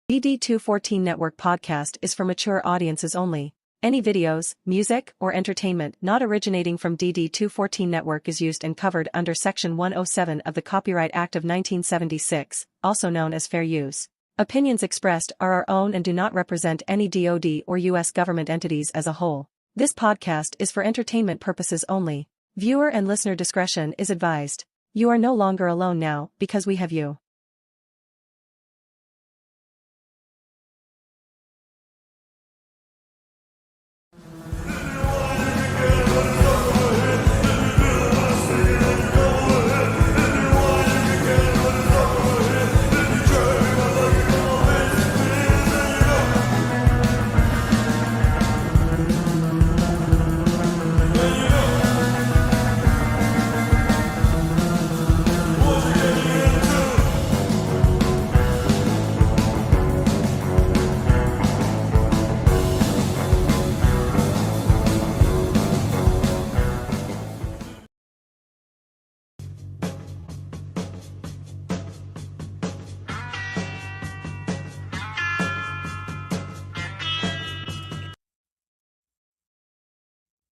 DD214 Network podcast is for mature audiences only. Any videos, music, or entertainment not originating from DD214 Network is used and covered under Section 107 of the Copyright Act of 1976, also known as fair use. Opinions expressed are our own and do not represent any DoD or U.S. government entities as a whole. This podcast is for entertainment purposes only. Viewer and listener discretion is advised. You are no longer alone now, because we have you.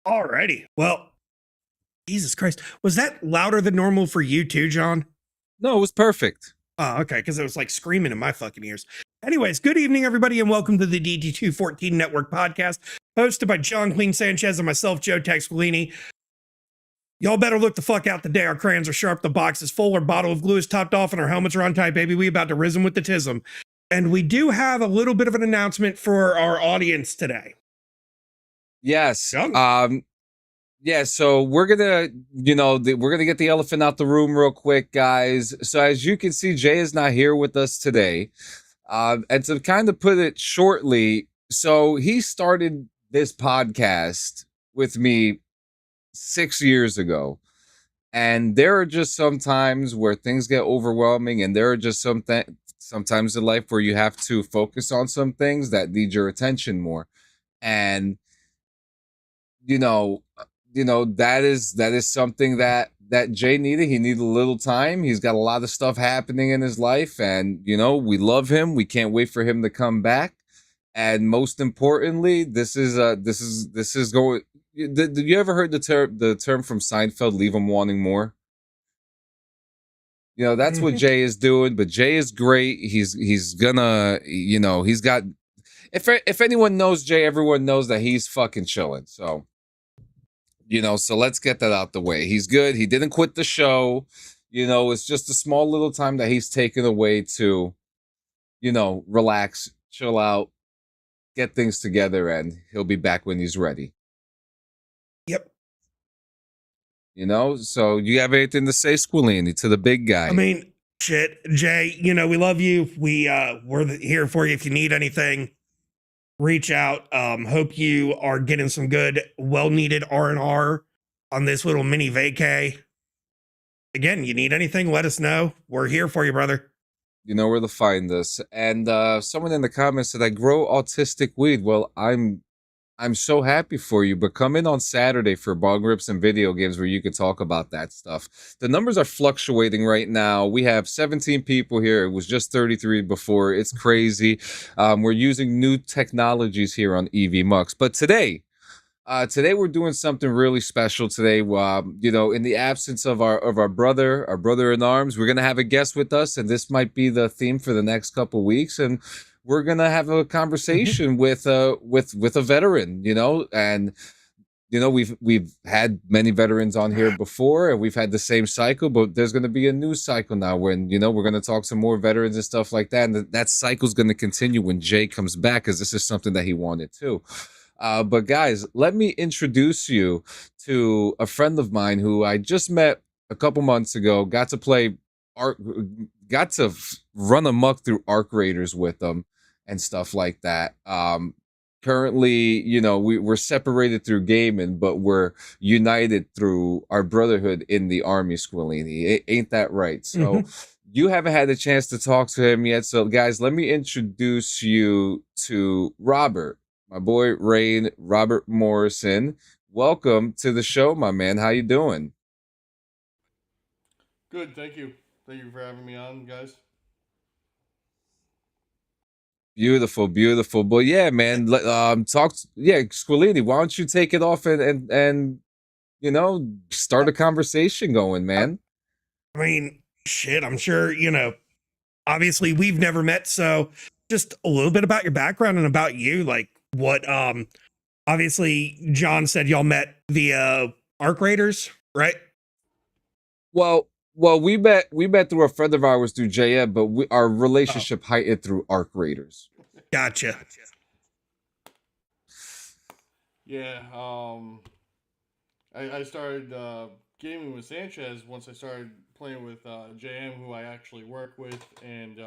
Alrighty. Well, Jesus Christ. Was that louder than normal for you too, John? No, it was perfect. Oh, okay, because it was like screaming in my fucking ears. Anyways, good evening, everybody, and welcome to the DD214 Network podcast, hosted by John Clean Sanchez and myself, Joe Squillini. Y'all better look the fuck out the day our crayons are sharp, the box is full, our bottle of glue is topped off, and our helmets are on tight, baby. We about to risen with the tism. And we do have a little bit of an announcement for our audience today. Yes. Yeah, so we're gonna, we're gonna get the elephant out the room real quick, guys. So as you can see, Jay is not here with us today. And to kind of put it shortly, so he started this podcast with me 6 years ago. And there are just some times where things get overwhelming, and there are just sometimes in life where you have to focus on some things that need your attention more. And that is something that Jay needed. He needed a little time. He's got a lot of stuff happening in his life, and we love him. We can't wait for him to come back. And most importantly, this is going. Did you ever heard the term from Seinfeld, leave him wanting more? That's what Jay is doing, but Jay is great. He's gonna, he's got, if anyone knows Jay, everyone knows that he's fucking chilling. So, so let's get that out the way. He's good. He didn't quit the show. It's just a small little time that he's taken away to, relax, chill out, get things together, and he'll be back when he's ready. Yep. So you have anything to say, Squillini, to the big guy? I mean, shit, Jay, we love you. We're here for you if you need anything. Reach out. Hope you are getting some good, well-needed R&R on this little mini vacay. Again, you need anything, let us know. We're here for you, brother. You know where to find us. And someone in the comments said, I grow autistic weed. Well, I'm so happy for you, but come in on Saturday for bong rips and video games where you can talk about that stuff. The numbers are fluctuating right now. We have 17 people here. It was just 33 before. It's crazy. We're using new technologies here on EV Mux. But today we're doing something really special today. In the absence of our brother in arms, we're gonna have a guest with us, and this might be the theme for the next couple weeks. And we're gonna have a conversation with a veteran, and we've had many veterans on here before, and we've had the same cycle, but there's gonna be a new cycle now when we're gonna talk to more veterans and stuff like that, and that cycle's gonna continue when Jay comes back, because this is something that he wanted too. But guys, let me introduce you to a friend of mine who I just met a couple months ago. Got to run amok through Arc Raiders with them and stuff like that. Currently, we're separated through gaming, but we're united through our brotherhood in the Army, Squillini. Ain't that right? So you haven't had a chance to talk to him yet. So guys, let me introduce you to Robert, my boy Rain, Robert Morrison. Welcome to the show, my man. How you doing? Good, thank you. Thank you for having me on, guys. Beautiful, beautiful. But yeah, man, Squillini, why don't you take it off and start a conversation going, man? I mean, shit, I'm sure, obviously we've never met, so just a little bit about your background and about you, like what obviously John said y'all met via Arc Raiders, right? Well, we met through a friend of ours through JM, but our relationship heightened through Arc Raiders. Gotcha. Yeah, I started gaming with Sanchez once I started playing with JM, who I actually work with, and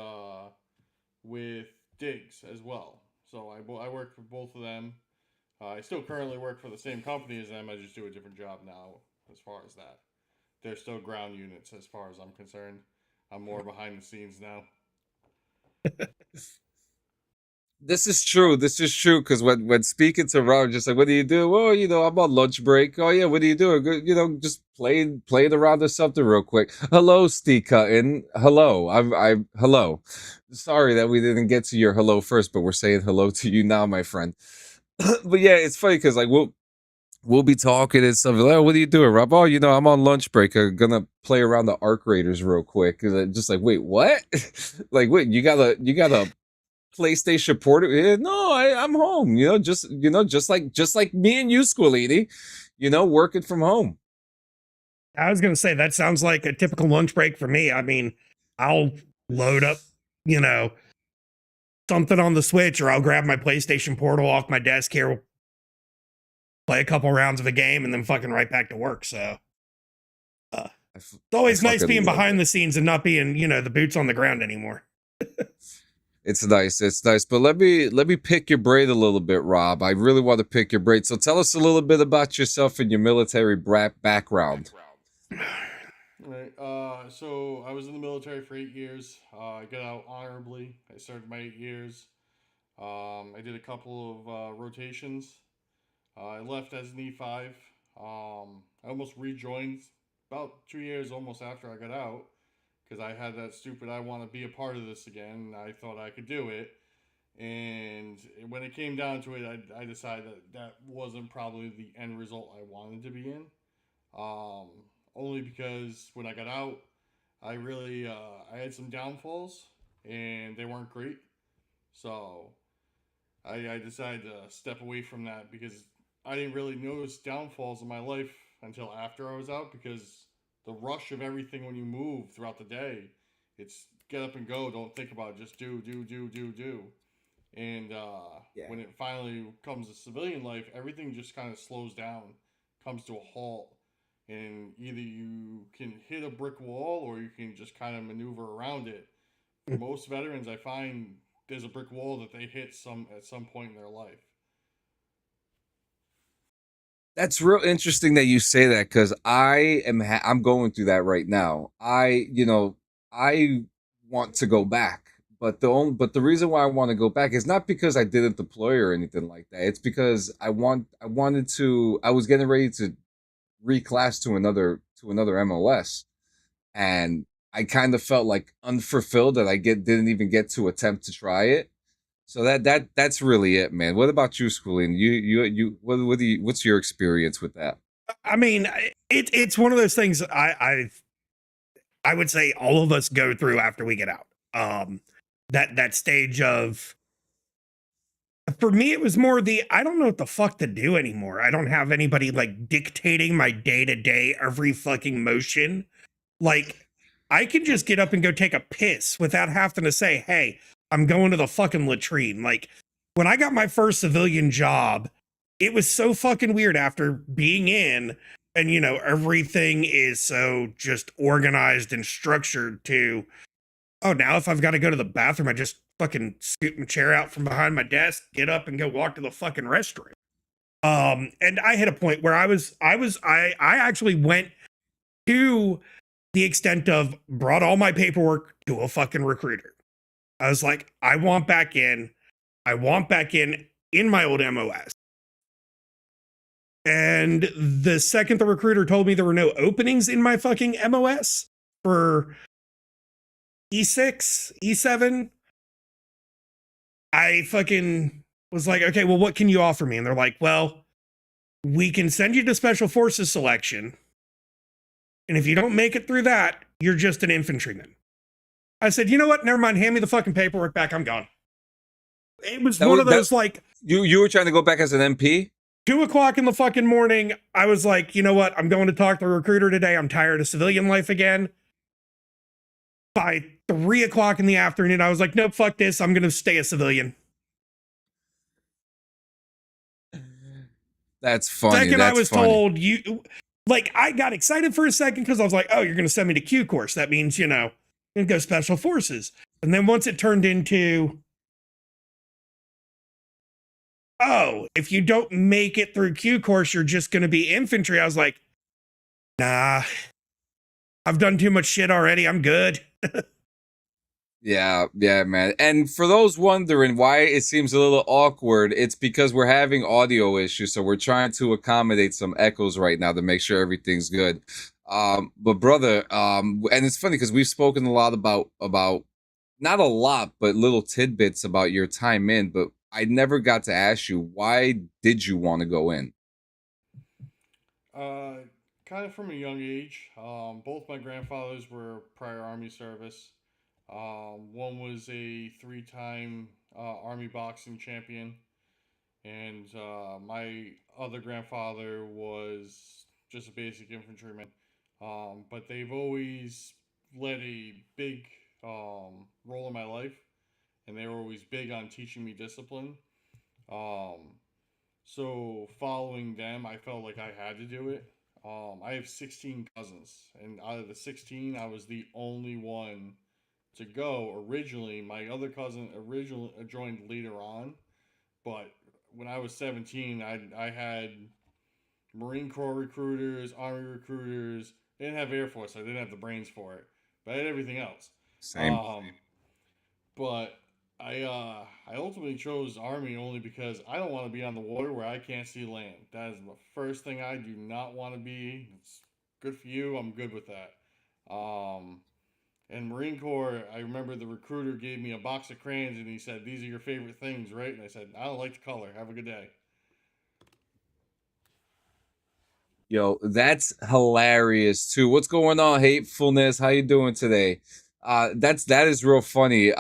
with Diggs as well. So I work for both of them. I still currently work for the same company as them. I just do a different job now as far as that. They're still ground units as far as I'm concerned. I'm more behind the scenes now. This is true. This is true because when speaking to Rob, just like, what do you do? Well, I'm on lunch break. Oh yeah, what do you do? Just playing around or something real quick. Hello, Steve Cutton. Hello, I'm hello. Sorry that we didn't get to your hello first, but we're saying hello to you now, my friend. But yeah, it's funny because like we'll be talking and stuff. Like, oh, what are you doing, Rob? Oh, I'm on lunch break. I'm gonna play around the Arc Raiders real quick. Just like, wait, what? Like, wait, you got a PlayStation Portal? Yeah, no, I'm home. Just like me and you, Squillini. Working from home. I was gonna say that sounds like a typical lunch break for me. I mean, I'll load up, something on the Switch, or I'll grab my PlayStation Portal off my desk here, play a couple rounds of a game, and then fucking right back to work. So it's always nice being behind the scenes and not being, the boots on the ground anymore. It's nice. It's nice. But let me pick your brain a little bit, Rob. I really want to pick your brain. So tell us a little bit about yourself and your military background. Right. So I was in the military for 8 years. I got out honorably. I served my 8 years. I did a couple of rotations. I left as an E5. I almost rejoined about 2 years almost after I got out, because I had that stupid, I want to be a part of this again. I thought I could do it. And when it came down to it, I decided that wasn't probably the end result I wanted to be in. Only because when I got out, I really, I had some downfalls, and they weren't great. So I decided to step away from that, because I didn't really notice downfalls in my life until after I was out, because the rush of everything when you move throughout the day, it's get up and go, don't think about it, just do. And when it finally comes to civilian life, everything just kind of slows down, comes to a halt, and either you can hit a brick wall or you can just kind of maneuver around it. For most veterans, I find there's a brick wall that they hit at some point in their life. That's real interesting that you say that, because I'm going through that right now. I want to go back, but the reason why I want to go back is not because I didn't deploy or anything like that. It's because I was getting ready to reclass to another MLS, and I kind of felt like unfulfilled that I didn't even get to attempt to try it. So that's really it, man. What about you, Squillin? What's your experience with that? I mean, it's one of those things I would say all of us go through after we get out. That stage of, for me, it was more I don't know what the fuck to do anymore. I don't have anybody like dictating my day to day, every fucking motion. Like, I can just get up and go take a piss without having to say, hey, I'm going to the fucking latrine. Like, when I got my first civilian job, it was so fucking weird after being in, and everything is so just organized and structured to, oh, now if I've got to go to the bathroom, I just fucking scoot my chair out from behind my desk, get up and go walk to the fucking restroom. And I hit a point where I actually went to the extent of brought all my paperwork to a fucking recruiter. I was like, I want back in my old MOS. And the second the recruiter told me there were no openings in my fucking MOS for E6, E7, I fucking was like, okay, well, what can you offer me? And they're like, well, we can send you to Special Forces selection. And if you don't make it through that, you're just an infantryman. I said, you know what? Never mind. Hand me the fucking paperwork back. I'm gone. It was one of those like you were trying to go back as an MP? 2:00 in the fucking morning. I was like, you know what? I'm going to talk to a recruiter today. I'm tired of civilian life again. By 3:00 in the afternoon, I was like, nope, fuck this. I'm going to stay a civilian. That's funny. Second, That's I was funny. told you, like, I got excited for a second because I was like, oh, you're going to send me to Q course. That means, you know, I'm going to go Special Forces. And then once it turned into, oh, if you don't make it through Q course, you're just going to be infantry. I was like, nah, I've done too much shit already. I'm good. Yeah, man. And for those wondering why it seems a little awkward, it's because we're having audio issues, so we're trying to accommodate some echoes right now to make sure everything's good. But brother, and it's funny because we've spoken a lot about not a lot, but little tidbits about your time in, but I never got to ask you, why did you want to go in? Kind of from a young age. Both my grandfathers were prior Army service. One was a three-time Army boxing champion, and my other grandfather was just a basic infantryman. But they've always led a big role in my life, and they were always big on teaching me discipline. Um, so following them, I felt like I had to do it. I have 16 cousins, and out of the 16, I was the only one to go originally. My other cousin originally joined later on, but when I was 17, I had Marine Corps recruiters, Army recruiters. They didn't have Air Force. I didn't have the brains for it, but I had everything else. Same. But I ultimately chose Army only because I don't want to be on the water where I can't see land. That is the first thing I do not want to be. It's good for you. I'm good with that. And Marine Corps, I remember the recruiter gave me a box of crayons and he said, "These are your favorite things, right?" And I said, "I don't like the color. Have a good day." Yo, that's hilarious too. What's going on, Hatefulness? How you doing today? That is real funny.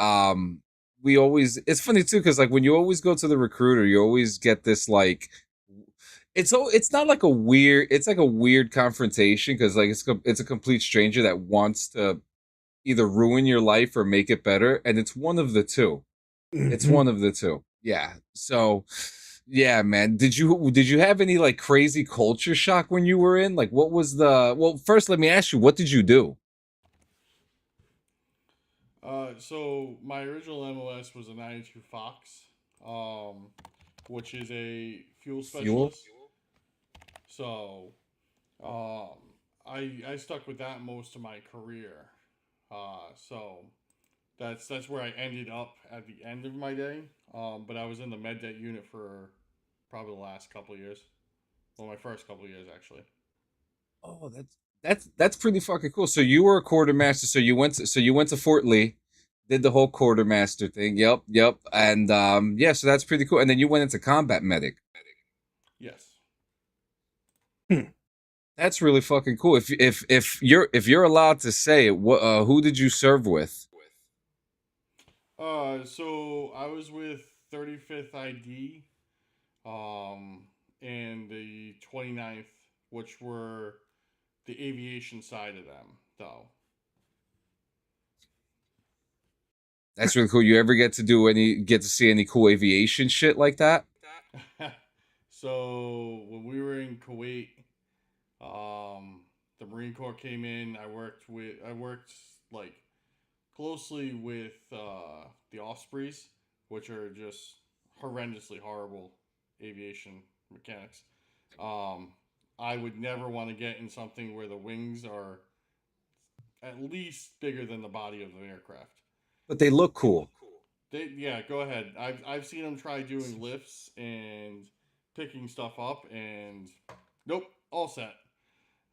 We always, it's funny too because like when you always go to the recruiter, you always get this like, it's not like a weird, it's like a weird confrontation because like it's a complete stranger that wants to either ruin your life or make it better, and it's one of the two. It's one of the two. Yeah. So, yeah, man. Did you have any like crazy culture shock when you were in? Like, what was the? Well, first, let me ask you, what did you do? So my original MOS was a 92 Fox, um, which is a fuel Fuel. specialist. So um, I stuck with that most of my career. So that's where I ended up at the end of my day. But I was in the med det unit for probably the last couple of years. Well, my first couple of years actually. Oh, that's pretty fucking cool. So you were a quartermaster. So you went to Fort Lee, did the whole quartermaster thing. Yep. And yeah, so that's pretty cool. And then you went into combat medic. Yes. That's really fucking cool. If you're allowed to say it, what who did you serve with? So I was with 35th ID, and the 29th, which were the aviation side of them, though. That's really cool. You ever get to see any cool aviation shit like that? So when we were in Kuwait, the Marine Corps came in. I worked like closely with the Ospreys, which are just horrendously horrible aviation mechanics. I would never want to get in something where the wings are at least bigger than the body of the aircraft. But they look cool. Yeah, go ahead. I've seen them try doing lifts and picking stuff up, and nope, all set.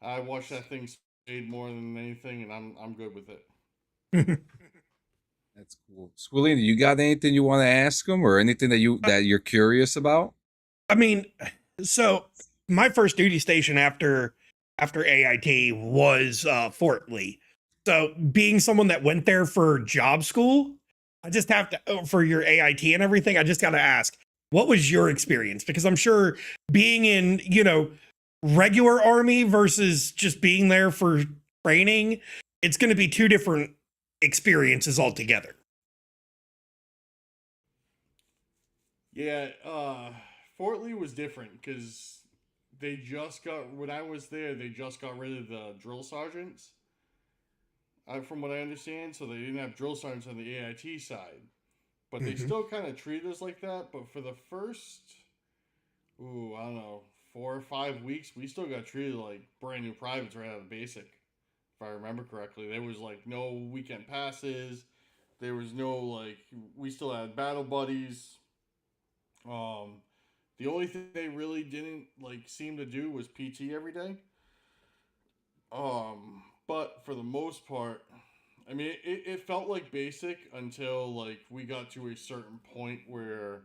I watched that thing fade more than anything, and I'm good with it. That's cool. Squillini, you got anything you want to ask him or anything that you're curious about? I mean, so my first duty station after AIT was Fort Lee. So being someone that went there for job school, I just have to for your AIT and everything. I just got to ask, what was your experience? Because I'm sure being in regular army versus just being there for training, it's going to be two different experiences altogether. Yeah, Fort Lee was different because when I was there, they just got rid of the drill sergeants, from what I understand, so they didn't have drill sergeants on the AIT side. But they still kind of treated us like that, but for the first, I don't know, 4 or 5 weeks, we still got treated like brand new privates right out of basic, if I remember correctly. There was like no weekend passes, there was no we still had battle buddies. The only thing they really didn't seem to do was PT every day. But for the most part, I mean, it felt like basic until we got to a certain point where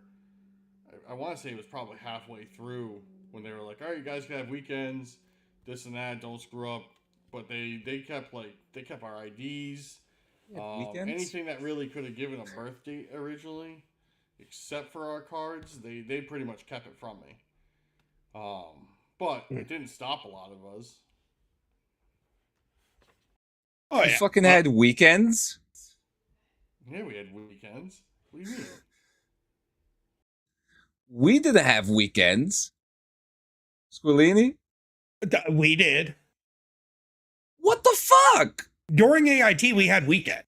I want to say it was probably halfway through when they were like, all right, you guys can have weekends, this and that, don't screw up. But they kept our IDs, Weekends? anything that really could have given a birth date originally, except for our cards, they pretty much kept it from me. But it didn't stop a lot of us. Oh You yeah, fucking had weekends? Yeah, we had weekends. What do you mean? We didn't have weekends. Squillini? we did. What the fuck? During AIT, we had weekend.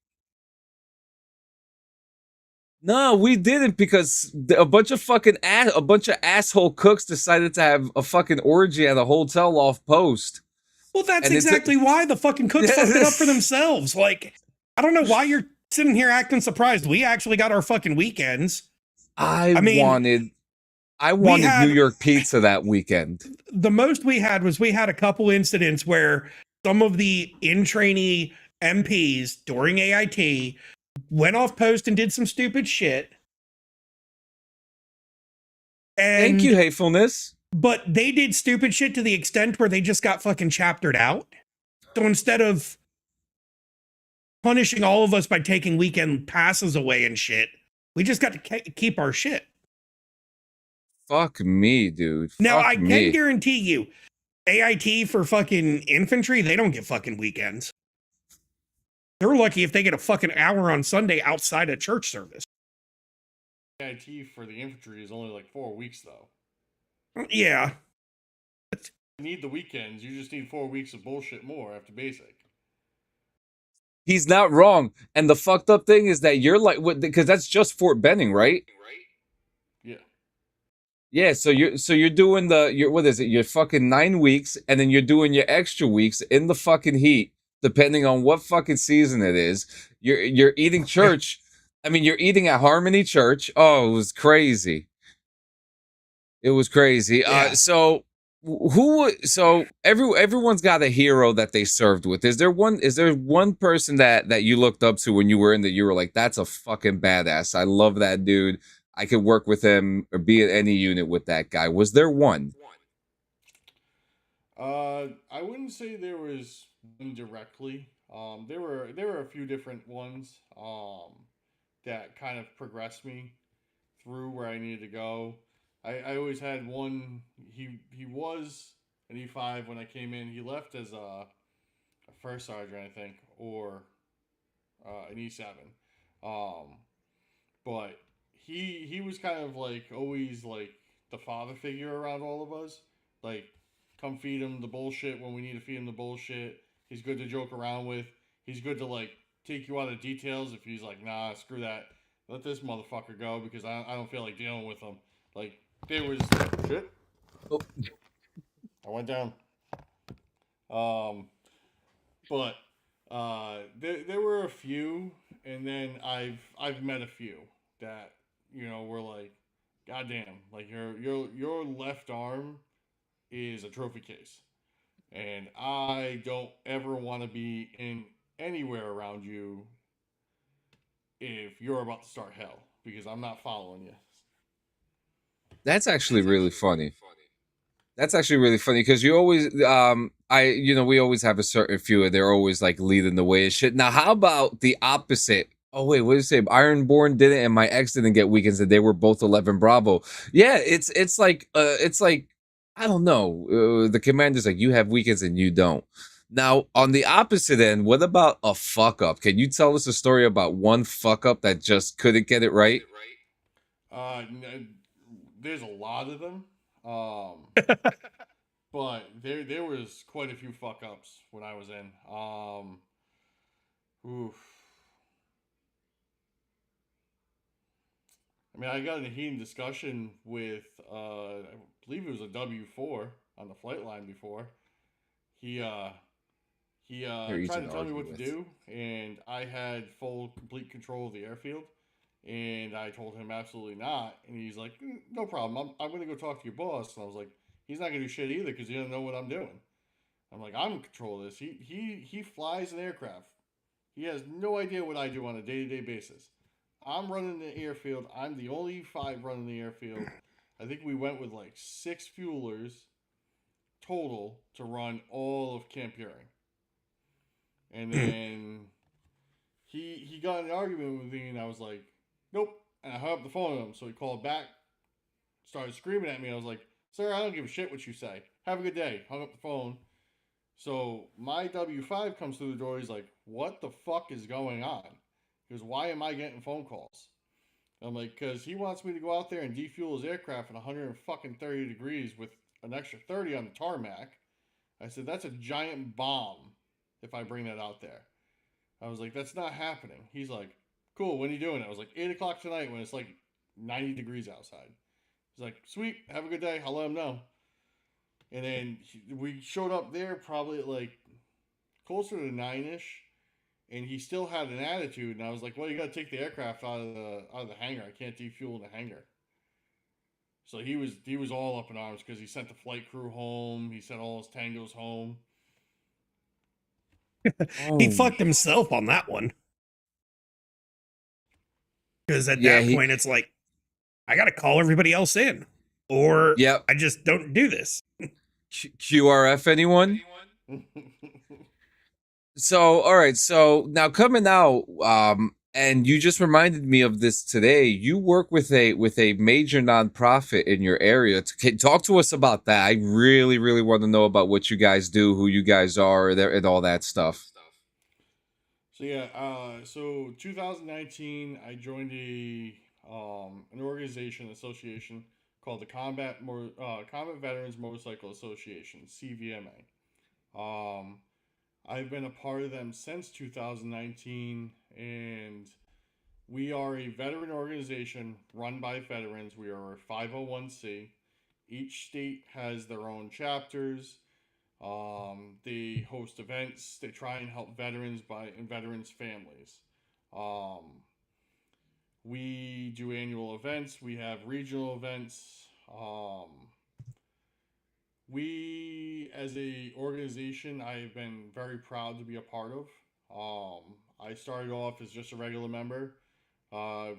No, we didn't because a bunch of asshole cooks decided to have a fucking orgy at a hotel off post. Well, that's exactly why the fucking cooks fucked it up for themselves. I don't know why you're sitting here acting surprised. We actually got our fucking weekends. I wanted New York pizza that weekend. The most we had a couple incidents where some of the in-trainee MPs during AIT went off post and did some stupid shit. And, thank you, hatefulness. But they did stupid shit to the extent where they just got fucking chaptered out. So instead of punishing all of us by taking weekend passes away and shit, we just got to keep our shit. Fuck me, dude. Now, I can guarantee you, AIT for fucking infantry, they don't get fucking weekends. They're lucky if they get a fucking hour on Sunday outside of church service. AIT for the infantry is only 4 weeks, though. Yeah. You need the weekends. You just need 4 weeks of bullshit more after basic. He's not wrong. And the fucked up thing is that you're because that's just Fort Benning, right? Yeah. Yeah, so you're doing what is it? You're fucking 9 weeks, and then you're doing your extra weeks in the fucking heat, depending on what fucking season it is. You're eating church. I mean, you're eating at Harmony Church. Oh, it was crazy. It was crazy. Yeah. So everyone's got a hero that they served with. Is there one person that you looked up to when you were in that you were like, that's a fucking badass. I love that dude. I could work with him or be at any unit with that guy. Was there one? I wouldn't say there was one directly. There were a few different ones that kind of progressed me through where I needed to go. I always had one. He was an E5 when I came in. He left as a first sergeant, I think, or an E7. But he was kind of always the father figure around all of us. Come feed him the bullshit when we need to feed him the bullshit. He's good to joke around with. He's good to take you out of details if he's nah, screw that. Let this motherfucker go because I don't feel like dealing with him. There was shit. Oh. I went down. But there were a few, and then I've met a few that were goddamn, your left arm is a trophy case, and I don't ever want to be in anywhere around you if you're about to start hell because I'm not following you. That's actually really funny. That's actually really funny because you always, we always have a certain few, and they're always like leading the way and shit. Now, how about the opposite? Oh wait, what did you say? Ironborn did it, and my ex didn't get weekends, and they were both 11 Bravo. Yeah, it's like I don't know. The commander's like, you have weekends and you don't. Now, on the opposite end, what about a fuck up? Can you tell us a story about one fuck up that just couldn't get it right? There's a lot of them. But there was quite a few fuck ups when I was in. Oof. I mean, I got in a heated discussion with, I believe it was a W4 on the flight line before. He tried to tell me what to do, and I had complete control of the airfield. And I told him absolutely not. And he's like, no problem. I'm going to go talk to your boss. And I was like, he's not going to do shit either because he doesn't know what I'm doing. I'm like, I'm in control of this. He flies an aircraft. He has no idea what I do on a day-to-day basis. I'm running the airfield. I'm the only 5 running the airfield. I think we went with like 6 fuelers total to run all of Camp Uring. And then he got in an argument with me, and I was like, nope. And I hung up the phone with him. So he called back, started screaming at me. I was like, sir, I don't give a shit what you say. Have a good day. Hung up the phone. So my W5 comes through the door. He's like, what the fuck is going on? He goes, why am I getting phone calls? I'm like, because he wants me to go out there and defuel his aircraft at 130 degrees with an extra 30 on the tarmac. I said, that's a giant bomb if I bring that out there. I was like, that's not happening. He's like, cool, when are you doing it? I was like, 8 o'clock tonight when it's like 90 degrees outside. He's like, sweet, have a good day. I'll let him know. And then we showed up there probably at like closer to 9-ish. And he still had an attitude. And I was like, well, you got to take the aircraft out of the hangar. I can't defuel in the hangar. So he was all up in arms because he sent the flight crew home. He sent all his tangos home. He fucked himself on that one. Because at that point, it's like, I got to call everybody else in. Or I just don't do this. QRF, anyone? So, all right. So now coming out, and you just reminded me of this today. You work with a major nonprofit in your area. Talk to us about that. I really, really want to know about what you guys do, who you guys are, and all that stuff. So yeah, so 2019, I joined an organization, association called the Combat Veterans Motorcycle Association, CVMA. I've been a part of them since 2019, and we are a veteran organization run by veterans. We are a 501c. Each state has their own chapters. They host events. They try and help veterans and veterans' families. We do annual events. We have regional events. We, as a organization, I've been very proud to be a part of. I started off as just a regular member. I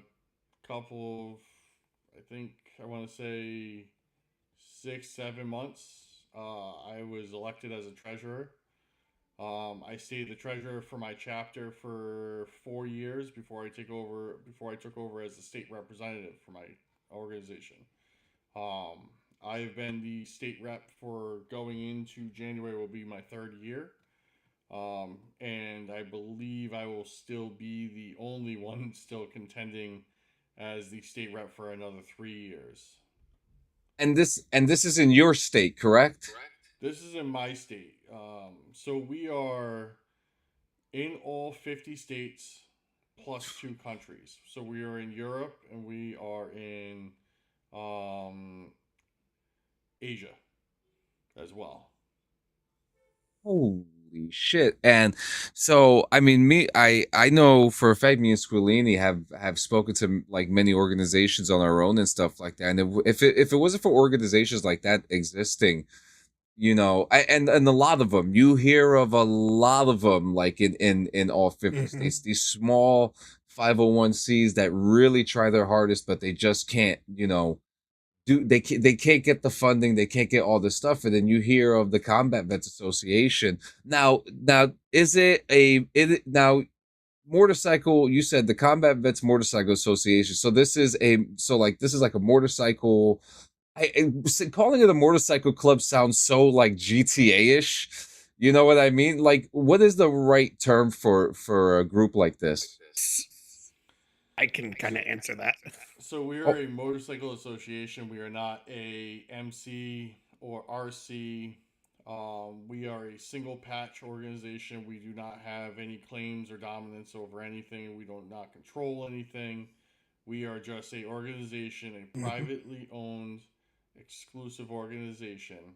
want to say 6-7 months. I was elected as a treasurer. I stayed the treasurer for my chapter for 4 years before I took over as the state representative for my organization. I've been the state rep for going into January will be my 3rd year. And I believe I will still be the only one still contending as the state rep for another 3 years. And this is in your state, correct? This is in my state. So we are in all 50 states plus 2 countries. So we are in Europe and we are in Asia as well. Holy shit. And so, I mean, I know for a fact me and Squillini have spoken to like many organizations on our own and stuff like that. And if it wasn't for organizations like that existing, and a lot of them, you hear of a lot of them, like in all 50 states, these small 501(c)s that really try their hardest, but they just can't, they can't get the funding, they can't get all this stuff, and then you hear of the Combat Vets Association. Now is it now motorcycle? You said the Combat Vets Motorcycle Association. So this is like a motorcycle. Calling it a motorcycle club sounds so like GTA-ish. You know what I mean? Like, what is the right term for a group like this? I can kind of answer that. So we are a motorcycle association. We are not a MC or RC. We are a single patch organization. We do not have any claims or dominance over anything. We do not control anything. We are just a organization, a privately owned, exclusive organization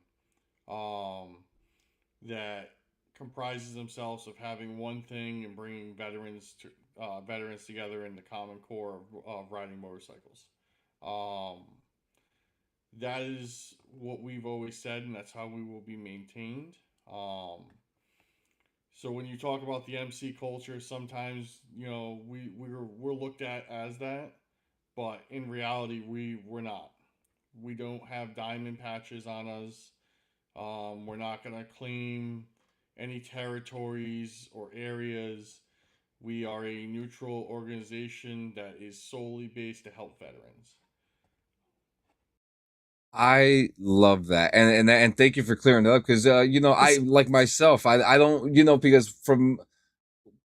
that comprises themselves of having one thing and bringing veterans together in the common core of riding motorcycles. That is what we've always said, and that's how we will be maintained. So when you talk about the MC culture, sometimes we're looked at as that, but in reality we're not. We don't have diamond patches on us. We're not gonna claim any territories or areas. We are a neutral organization that is solely based to help veterans. I love that, and thank you for clearing it up, because I like myself. I don't, because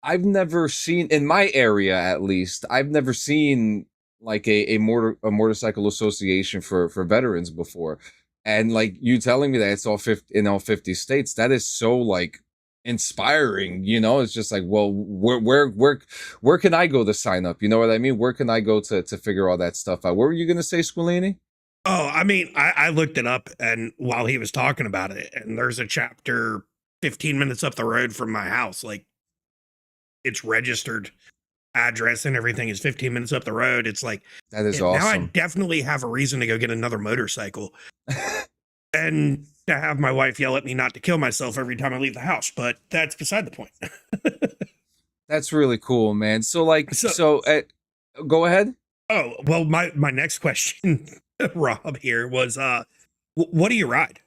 I've never seen, in my area at least, I've never seen like a motorcycle association for veterans before. And like you telling me that it's all 50 in all 50 states, that is so like inspiring. It's just like, well, where can I go to sign up? You know what I mean? Where can I go to figure all that stuff out? What were you gonna say, Squillini? Oh, I mean, I looked it up, and while he was talking about it, and there's a chapter 15 minutes up the road from my house. Like, it's registered address and everything is 15 minutes up the road. It's like, That is now I awesome. definitely have a reason to go get another motorcycle and to have my wife yell at me not to kill myself every time I leave the house. But that's beside the point. That's really cool, man. So go ahead. Oh, well, my next question, Rob, here was, what do you ride?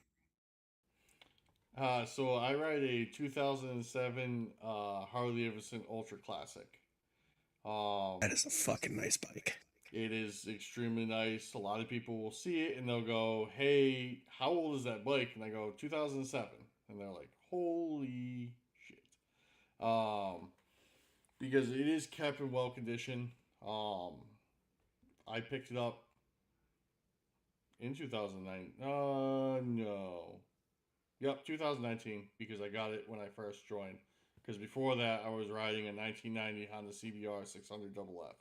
So I ride a 2007 Harley Davidson Ultra Classic. That is a fucking nice bike. It is extremely nice. A lot of people will see it and they'll go, "Hey, how old is that bike?" And I go, 2007. And they're like, "Holy shit." Because it is kept in well condition. I picked it up in 2009. No. Yep, 2019, because I got it when I first joined. Because before that, I was riding a 1990 Honda CBR 600 FF.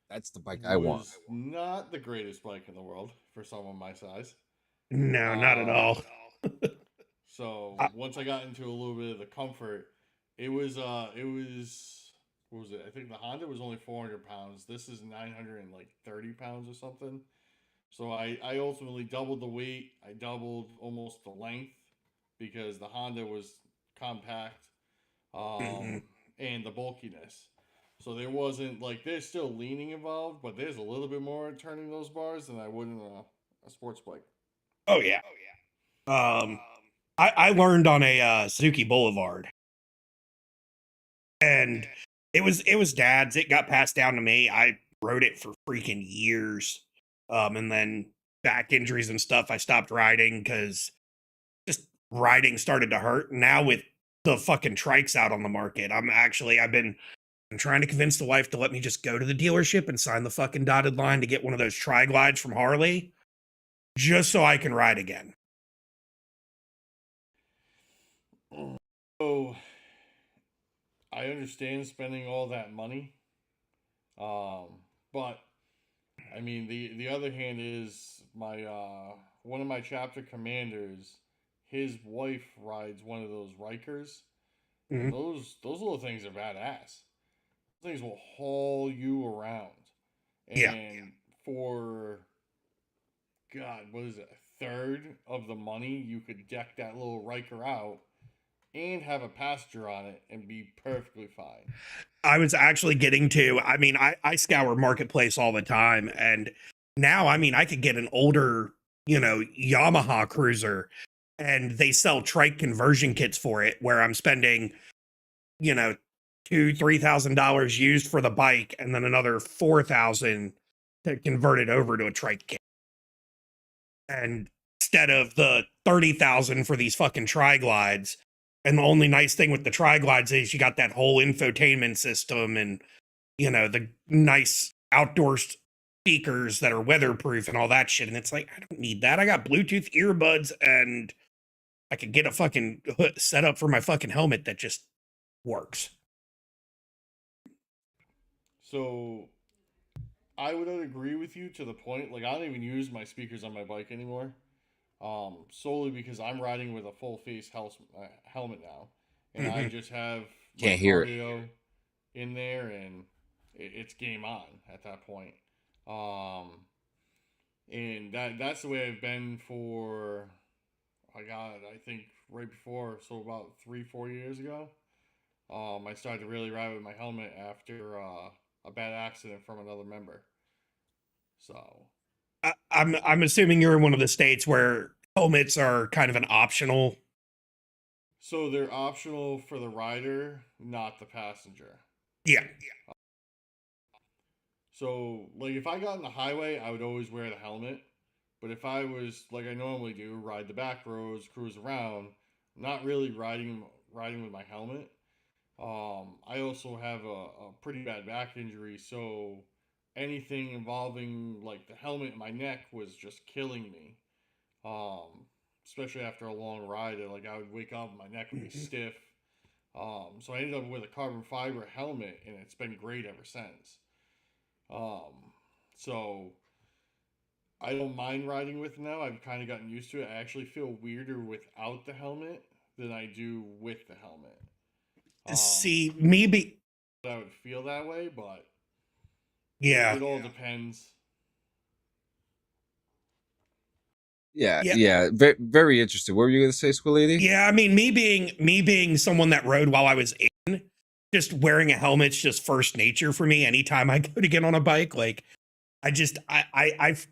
That's the bike I want. Was not the greatest bike in the world for someone my size. No, not at all. So once I got into a little bit of the comfort, it was what was it? I think the Honda was only 400 pounds. This is 930 pounds or something. So I ultimately doubled the weight. I doubled almost the length because the Honda was compact and the bulkiness. So there wasn't there's still leaning involved, but there's a little bit more turning those bars than I would in a sports bike. Oh yeah. I learned on a Suzuki Boulevard, and it was Dad's. It got passed down to me. I rode it for freaking years, and then back injuries and stuff. I stopped riding because just riding started to hurt. Now with the fucking trikes out on the market, I've been trying to convince the wife to let me just go to the dealership and sign the fucking dotted line to get one of those tri-glides from Harley, just so I can ride again. So I understand spending all that money, but I mean the other hand is my one of my chapter commanders, his wife rides one of those Rikers, and those little things are badass. Those things will haul you around, and for God, what is it? A third of the money you could deck that little Riker out and have a passenger on it and be perfectly fine. I was actually getting to, I mean, I scour Marketplace all the time. And now, I mean, I could get an older, Yamaha cruiser and they sell trike conversion kits for it where I'm spending, $2,000-$3,000 used for the bike and then another 4,000 to convert it over to a trike kit. And instead of the 30,000 for these fucking tri-glides. And the only nice thing with the tri-glides is you got that whole infotainment system and, the nice outdoor speakers that are weatherproof and all that shit. And it's like, I don't need that. I got Bluetooth earbuds and I could get a fucking set up for my fucking helmet that just works. So I would agree with you to the point, like, I don't even use my speakers on my bike anymore. Solely because I'm riding with a full face helmet now, and I just have my Can't hear it. cardio in there, and it's game on at that point. And that's the way I've been for, I think right before, so about 3-4 years ago. I started to really ride with my helmet after a bad accident from another member. So I'm assuming you're in one of the states where helmets are kind of an optional. So they're optional for the rider, not the passenger. Yeah. So, like, if I got on the highway, I would always wear the helmet. But if I was, like I normally do, ride the back roads, cruise around, not really riding with my helmet. I also have a pretty bad back injury, so anything involving, like, the helmet in my neck was just killing me. Especially after a long ride, like, I would wake up and my neck would be stiff. So I ended up with a carbon fiber helmet, and it's been great ever since. So I don't mind riding with it now. I've kind of gotten used to it. I actually feel weirder without the helmet than I do with the helmet. See, maybe I would feel that way, but yeah, it all depends. Yeah. Very, very interesting. What were you going to say, Squillini? Yeah, I mean, me being someone that rode while I was in, just wearing a helmet's just first nature for me. Anytime I go to get on a bike, like I've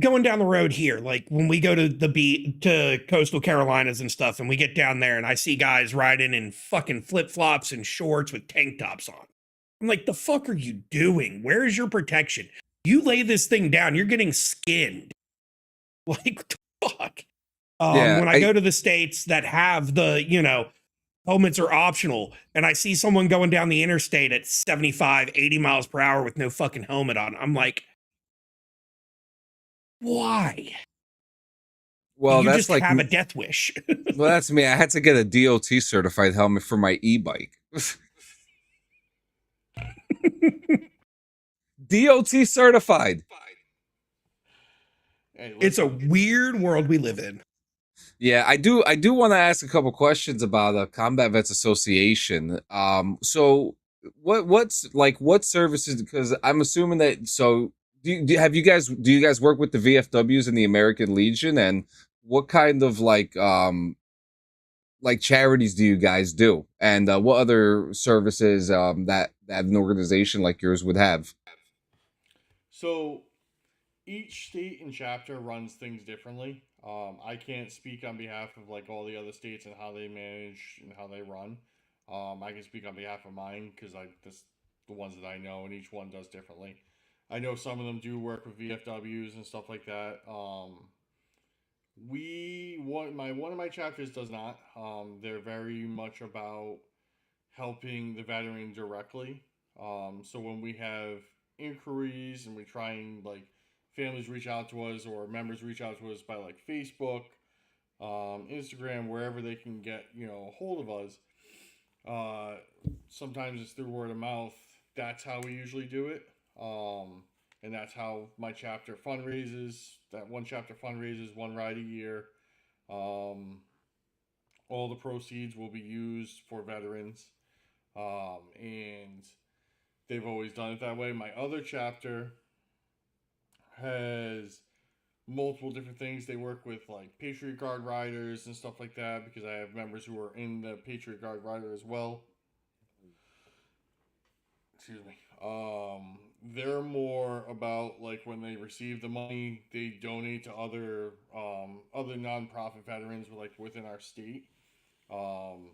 going down the road here, like when we go to to coastal Carolinas and stuff, and we get down there and I see guys riding in fucking flip-flops and shorts with tank tops on. I'm like, the fuck are you doing? Where is your protection? You lay this thing down, you're getting skinned. Like, what the fuck? When I go to the states that have the, helmets are optional, and I see someone going down the interstate at 75, 80 miles per hour with no fucking helmet on, I'm like, why? Well, You that's just like have a death wish. well, that's me. I had to get a DOT certified helmet for my e-bike. DOT certified. Hey, It's a weird world we live in. Yeah, I do want to ask a couple questions about Combat Vets Association. So what services? Because I'm assuming that. So do you guys work with the VFWs and the American Legion, and what kind of like charities do you guys do, and what other services that an organization like yours would have? So each state and chapter runs things differently. I can't speak on behalf of, like, all the other states and how they manage and how they run. I can speak on behalf of mine because just the ones that I know, and each one does differently. I know some of them do work with VFWs and stuff like that. One of my chapters does not. They're very much about helping the veteran directly. So when we have inquiries and we try and, like, families reach out to us or members reach out to us by, like, Facebook, Instagram, wherever they can get, a hold of us. Sometimes it's through word of mouth. That's how we usually do it. And that's how my chapter fundraises. That one chapter fundraises one ride a year. All the proceeds will be used for veterans. And they've always done it that way. My other chapter has multiple different things. They work with like Patriot Guard riders and stuff like that because I have members who are in the Patriot Guard rider as well. Excuse me. They're more about like when they receive the money, they donate to other nonprofit veterans like within our state. Um,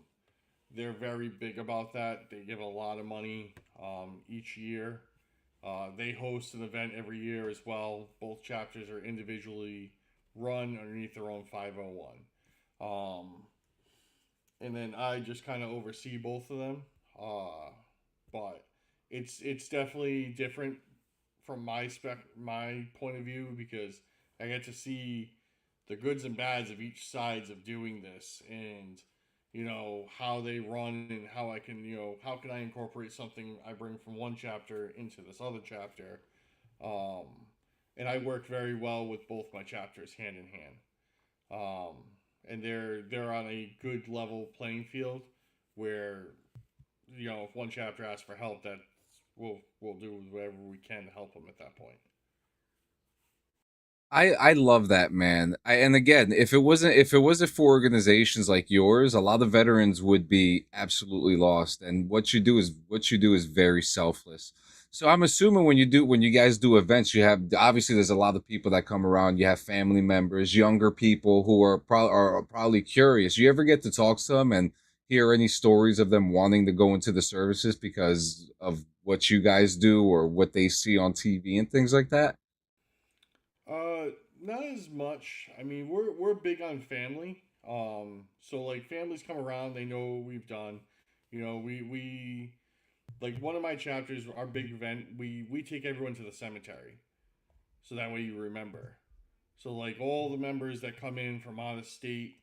they're very big about that. They give a lot of money each year. They host an event every year as well. Both chapters are individually run underneath their own 501. And then I just kind of oversee both of them. But it's definitely different from my point of view because I get to see the goods and bads of each sides of doing this and how they run and how I can how can I incorporate something I bring from one chapter into this other chapter. um, and I work very well with both my chapters hand in hand. And they're on a good level playing field where if one chapter asks for help, that we'll do whatever we can to help them at that point. I love that, man. And again, if it wasn't for organizations like yours, a lot of veterans would be absolutely lost. And what you do is very selfless. So I'm assuming when you guys do events, you have obviously there's a lot of people that come around. You have family members, younger people who are probably curious. You ever get to talk to them and hear any stories of them wanting to go into the services because of what you guys do or what they see on TV and things like that? Uh, Not as much. I mean, we're big on family. So like families come around, they know what we've done. We like one of my chapters, our big event. We take everyone to the cemetery, so that way you remember. So like all the members that come in from out of state,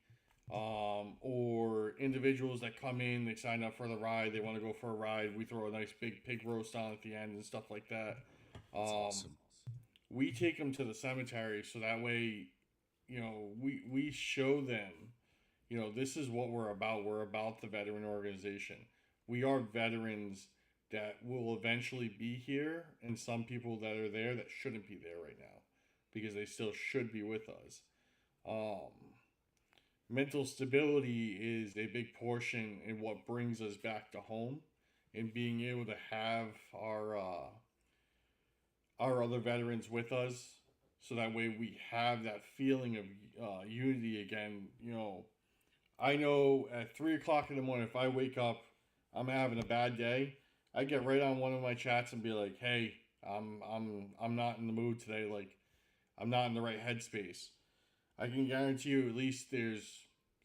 or individuals that come in, they sign up for the ride, they want to go for a ride. We throw a nice big pig roast on at the end and stuff like that. That's Um, awesome. we take them to the cemetery so that way we show them this is what we're about the veteran organization. We are veterans that will eventually be here and some people that are there that shouldn't be there right now because they still should be with us. um, Mental stability is a big portion in what brings us back to home and being able to have our other veterans with us so that way we have that feeling of unity again. I know at 3 o'clock in the morning, if I wake up, I'm having a bad day, I get right on one of my chats and be like, hey, I'm not in the mood today, like I'm not in the right headspace. I can guarantee you at least there's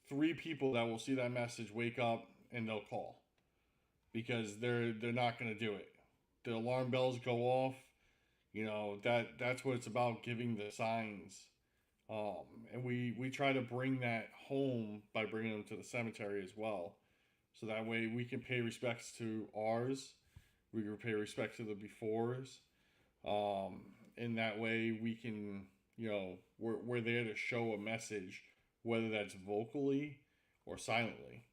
3 people that will see that message, wake up, and they'll call because they're not going to do it. The alarm bells go off. That's what it's about, giving the signs. And we try to bring that home by bringing them to the cemetery as well, so that way we can pay respects to ours, we can pay respect to the befores. In that way we can, we're there to show a message, whether that's vocally or silently.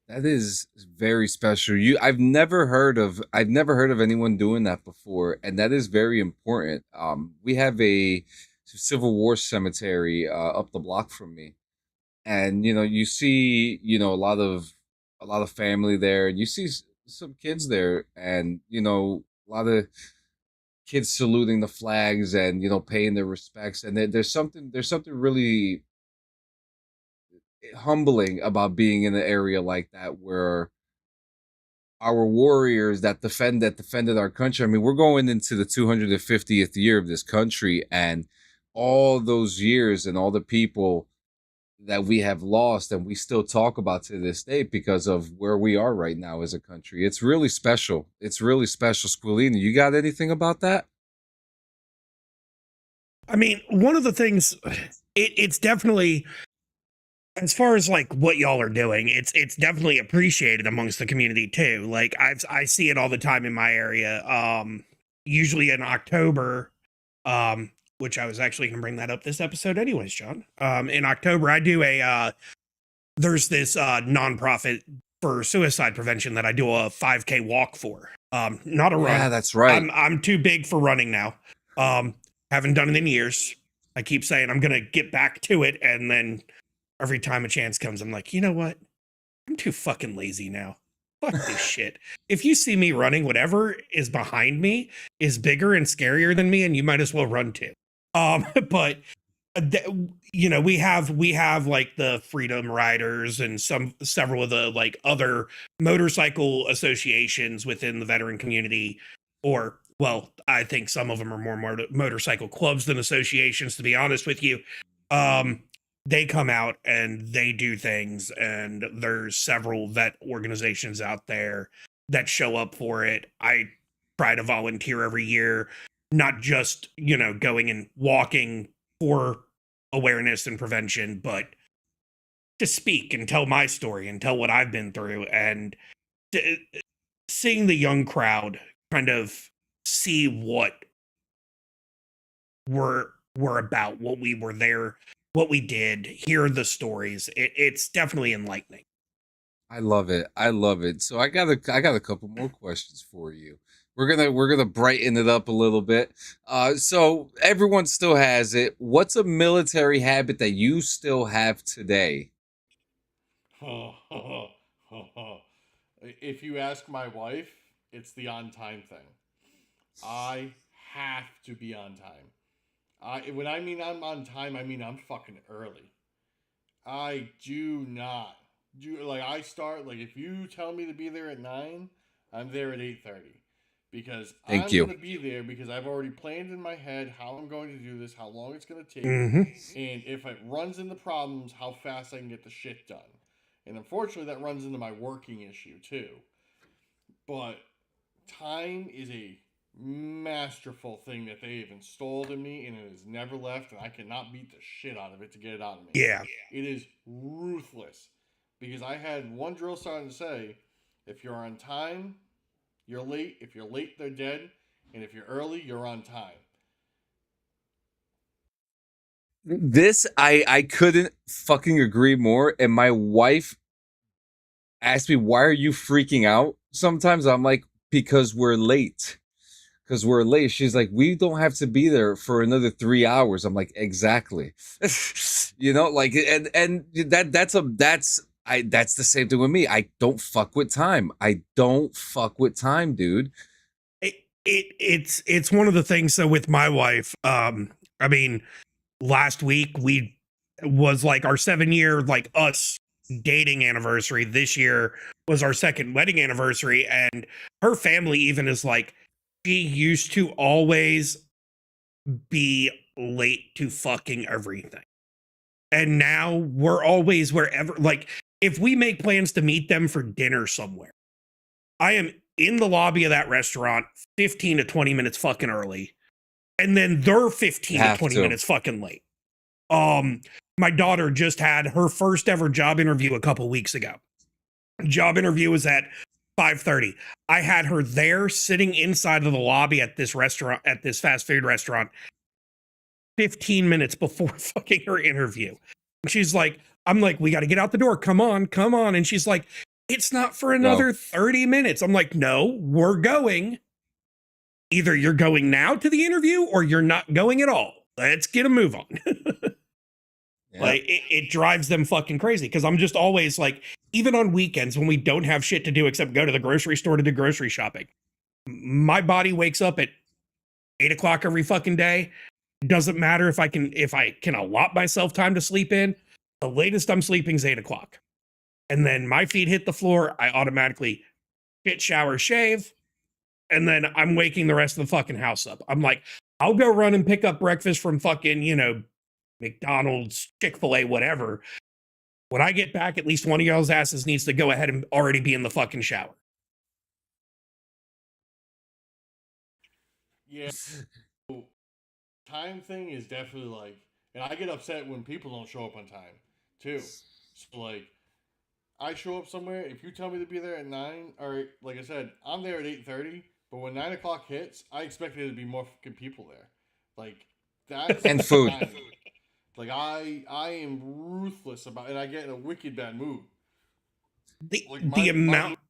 That is very special. I've never heard of anyone doing that before, and that is very important. We have a Civil War cemetery up the block from me, and you see a lot of family there, and you see some kids there, and a lot of kids saluting the flags and paying their respects, and there's something really humbling about being in an area like that where our warriors that defended our country. I mean, we're going into the 250th year of this country, and all those years and all the people that we have lost and we still talk about to this day because of where we are right now as a country. It's really special. It's really special. Squillini, you got anything about that? I mean, one of the things, it's definitely, as far as like what y'all are doing, it's definitely appreciated amongst the community too. Like I see it all the time in my area. Usually in October, which I was actually gonna bring that up this episode anyways, John. In October I do there's this nonprofit for suicide prevention that I do a 5K walk for. Not a run. Yeah, that's right. I'm too big for running now. Um Haven't done it in years. I keep saying I'm gonna get back to it, and then every time a chance comes, I'm like, you know what? I'm too fucking lazy now. Fuck this shit. If you see me running, whatever is behind me is bigger and scarier than me, and you might as well run too. But you know, we have like the Freedom Riders and several of the like other motorcycle associations within the veteran community, or well, I think some of them are more motorcycle clubs than associations, to be honest with you. They come out and they do things, and there's several vet organizations out there that show up for it. I try to volunteer every year, not just, you know, going and walking for awareness and prevention, but to speak and tell my story and tell what I've been through, and seeing the young crowd kind of see what we're about, what we were there, what we did, hear the stories. It's definitely enlightening. I love it. I love it. So I got a couple more questions for you. We're gonna brighten it up a little bit. So everyone still has it. What's a military habit that you still have today? If you ask my wife, it's the on time thing. I have to be on time. When I mean I'm on time, I mean I'm fucking early. I do not do like I start like if you tell me to be there at 9, I'm there at 8:30 because Thank you. going to be there because I've already planned in my head how I'm going to do this, how long it's going to take, Mm-hmm. and if it runs into problems, how fast I can get the shit done. And unfortunately, that runs into my working issue too. But time is a masterful thing that they have installed in me, and it has never left, and I cannot beat the shit out of it to get it out of me. Yeah. It is ruthless. Because I had one drill sergeant say, if you're on time, you're late. If you're late, they're dead. And if you're early, you're on time. This I couldn't fucking agree more. And my wife asked me, why are you freaking out? Sometimes I'm like, because we're late. Because we're late. She's like, we don't have to be there for another 3 hours. I'm like, exactly. You know, like, and that's the same thing with me. I don't fuck with time. I don't fuck with time, dude. It's one of the things. So with my wife, I mean, last week we was like our 7-year like us dating anniversary. This year was our second wedding anniversary, and her family even is like, she used to always be late to fucking everything, and now we're always wherever. Like, if we make plans to meet them for dinner somewhere, I am in the lobby of that restaurant 15 to 20 minutes fucking early, and then they're 15 to 20 minutes fucking late. My daughter just had her first ever job interview a couple weeks ago. Job interview was at 5:30. I had her there sitting inside of the lobby at this restaurant, at this fast food restaurant, 15 minutes before fucking her interview. And she's like, I'm like, we got to get out the door. Come on, come on. And she's like, it's not for another 30 minutes. I'm like, no, we're going. Either you're going now to the interview or you're not going at all. Let's get a move on. Yeah. Like, it drives them fucking crazy, because I'm just always like, even on weekends when we don't have shit to do except go to the grocery store to do grocery shopping, my body wakes up at 8 o'clock every fucking day. Doesn't matter if I can allot myself time to sleep in. The latest I'm sleeping is 8 o'clock. And then my feet hit the floor. I automatically shit, shower, shave. And then I'm waking the rest of the fucking house up. I'm like, I'll go run and pick up breakfast from fucking, you know, McDonald's, Chick-fil-A, whatever. When I get back, at least one of y'all's asses needs to go ahead and already be in the fucking shower. Yeah. Time thing is definitely like, and I get upset when people don't show up on time too. So like, I show up somewhere. If you tell me to be there at 9, or like I said, I'm there at 8:30. But when 9 o'clock hits, I expect there to be more fucking people there. Like, that's and food. Like, I am ruthless about, and I get in a wicked bad mood. The amount.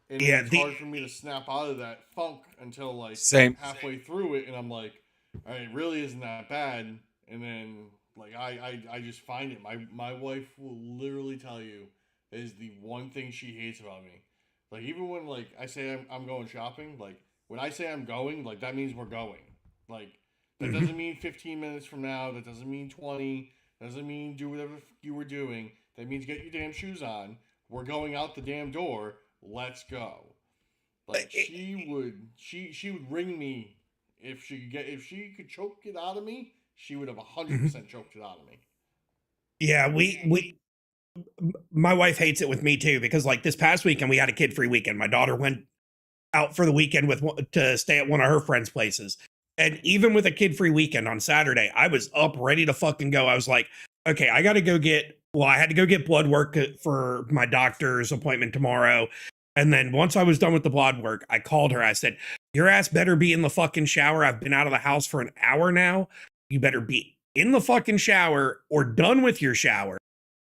And it's hard for me to snap out of that funk until like Same. halfway through it, and I'm like, all right, it really isn't that bad. And then like I just find it. My wife will literally tell you that is the one thing she hates about me. Like even when like I say I'm going shopping, like when I say I'm going, like that means we're going. Like that Mhm. doesn't mean 15 minutes from now. That doesn't mean 20. Doesn't mean do whatever you were doing. That means get your damn shoes on. We're going out the damn door. Let's go. Like she would ring me if she could choke it out of me, she would have Mhm. 100% choked it out of me. Yeah, my wife hates it with me too because like this past weekend we had a kid free weekend. My daughter went out for the weekend to stay at one of her friends' places. And even with a kid-free weekend on Saturday, I was up ready to fucking go. I was like, okay, I got to go get well, I had to go get blood work for my doctor's appointment tomorrow. And then once I was done with the blood work, I called her. I said, "Your ass better be in the fucking shower. I've been out of the house for an hour now. You better be in the fucking shower or done with your shower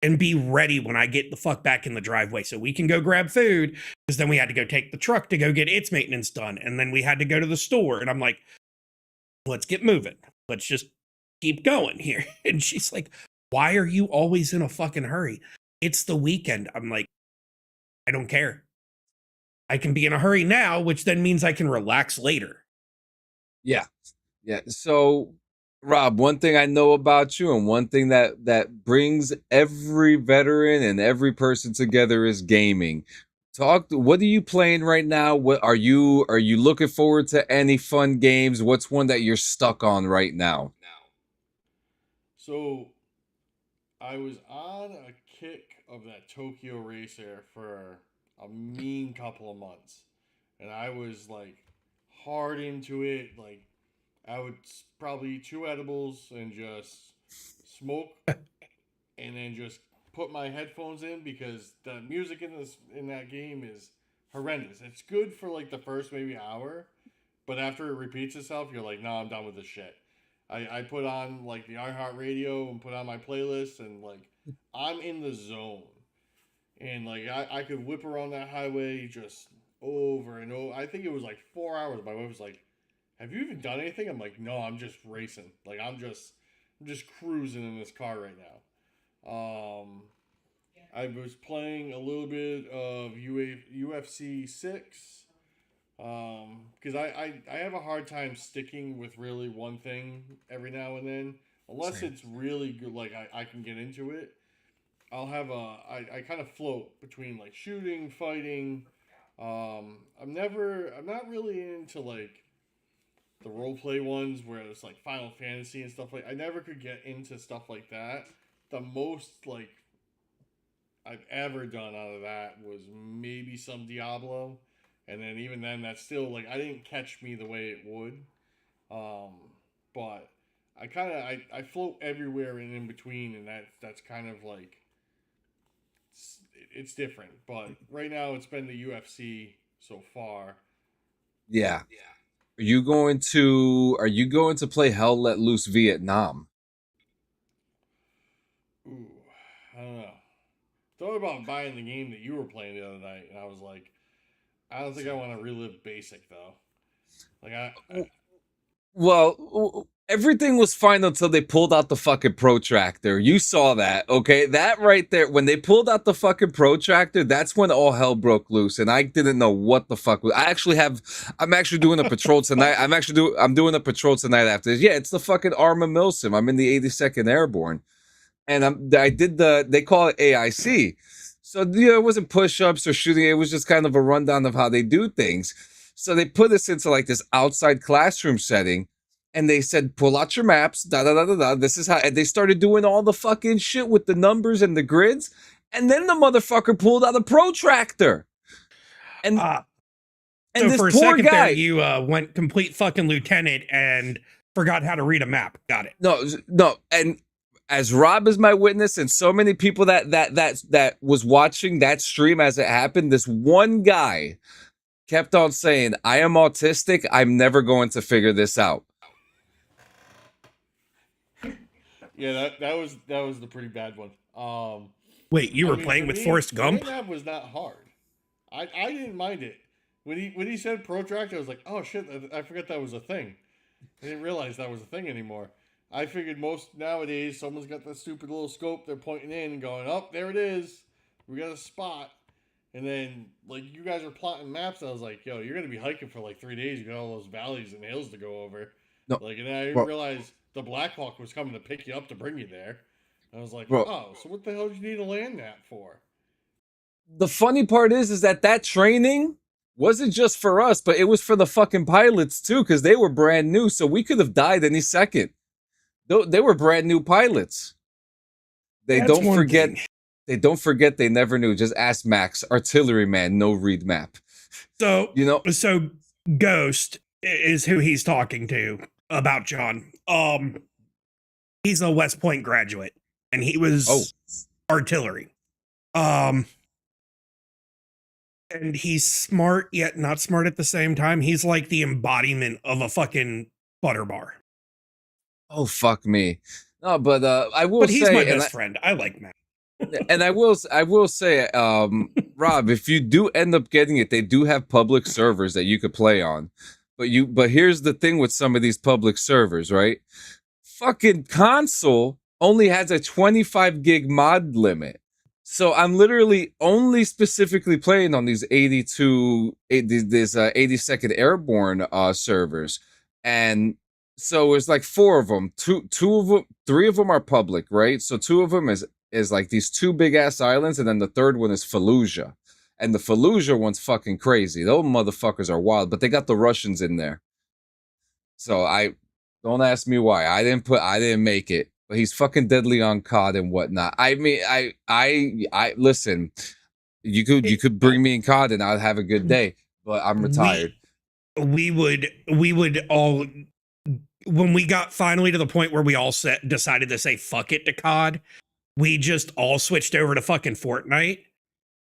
and be ready when I get the fuck back in the driveway so we can go grab food." Because then we had to go take the truck to go get its maintenance done. And then we had to go to the store. And I'm like, let's get moving. Let's just keep going here. And she's like, why are you always in a fucking hurry? It's the weekend. I'm like, I don't care. I can be in a hurry now, which then means I can relax later. Yeah. Yeah. So, Rob, one thing I know about you and one thing that brings every veteran and every person together is gaming. What are you playing right now? What are you looking forward to any fun games? What's one that you're stuck on right now? So I was on a kick of that Tokyo Racer for a mean couple of months. And I was like hard into it. Like I would probably eat two edibles and just smoke and then just put my headphones in because the music in that game is horrendous. It's good for like the first maybe hour, but after it repeats itself, you're like, no, I'm done with this shit. I put on like the iHeartRadio and put on my playlist and like I'm in the zone. And like I could whip around that highway just over and over. I think it was like 4 hours. My wife was like, have you even done anything? I'm like, no, I'm just racing. Like I'm just cruising in this car right now. Um, I was playing a little bit of UFC 6 because I have a hard time sticking with really one thing every now and then. Unless Same. it's really good, like I can get into it. I kind of float between like shooting, fighting. I'm not really into like the role play ones where it's like Final Fantasy and stuff like. I never could get into stuff like that. The most like I've ever done out of that was maybe some Diablo, and then even then, that's still like I didn't catch me the way it would. Um, but I float everywhere and in between, and that's kind of like it's different. But right now, it's been the UFC so far. Yeah. Are you going to play Hell Let Loose Vietnam? Ooh, I don't know. Thought about buying the game that you were playing the other night, and I was like, I don't think I want to relive basic though. Like Well, everything was fine until they pulled out the fucking protractor. You saw that, okay? That right there, when they pulled out the fucking protractor, that's when all hell broke loose, and I didn't know what the fuck was. I'm actually doing a patrol tonight. I'm doing a patrol tonight after this. Yeah, it's the fucking Arma Milsim. I'm in the 82nd Airborne, and they call it AIC. So it wasn't push-ups or shooting. It was just kind of a rundown of how they do things. So they put us into like this outside classroom setting, and they said, "Pull out your maps." Da da da da da. This is how. And they started doing all the fucking shit with the numbers and the grids, and then the motherfucker pulled out a protractor, and Uh, and so this for a poor second there, guy. you went complete fucking lieutenant and forgot how to read a map. Got it. No, no, and as Rob is my witness, and so many people that was watching that stream as it happened, this one guy kept on saying, "I am autistic. I'm never going to figure this out." yeah, that was the pretty bad one. Wait, you I were mean, for playing with me, Forrest getting Gump? that was not hard. I didn't mind it when he said protractor. I was like, oh shit, I forgot that was a thing. I didn't realize that was a thing anymore. I figured most nowadays someone's got that stupid little scope they're pointing in and going, oh, there it is. We got a spot. And then, like, you guys are plotting maps. I was like, yo, you're going to be hiking for like 3 days. You got all those valleys and hills to go over. No, Like, and I bro, realized the Black Hawk was coming to pick you up to bring you there. I was like, bro. oh, so what the hell did you need a land map for? The funny part is that training wasn't just for us, but it was for the fucking pilots too, because they were brand new. So we could have died any second. They were brand new pilots. They That's don't one forget. thing. They don't forget. They never knew. Just ask Max, artilleryman, no read map. So, You know, so Ghost is who he's talking to about John. He's a West Point graduate, and he was artillery. And he's smart yet not smart at the same time. He's like the embodiment of a fucking butter bar. oh fuck me. No, but I will But he's say, my and best friend. I like Matt. and I will say, Rob, if you do end up getting it, they do have public servers that you could play on. But here's the thing with some of these public servers, right? Fucking console only has a 25 gig mod limit. So I'm literally only specifically playing on these 82nd Airborne servers. And so it's like 4 of them. Two of them, 3 of them are public, right? So 2 of them is like these 2 big ass islands, and then the 3rd one is Fallujah. And the Fallujah one's fucking crazy. Those motherfuckers are wild, but they got the Russians in there. So I don't ask me why. I didn't make it. But he's fucking deadly on COD and whatnot. I mean, I listen. You could bring me in COD and I'd have a good day. But I'm retired. We would all, when we got finally to the point where we all decided to say fuck it to COD, we just all switched over to fucking Fortnite,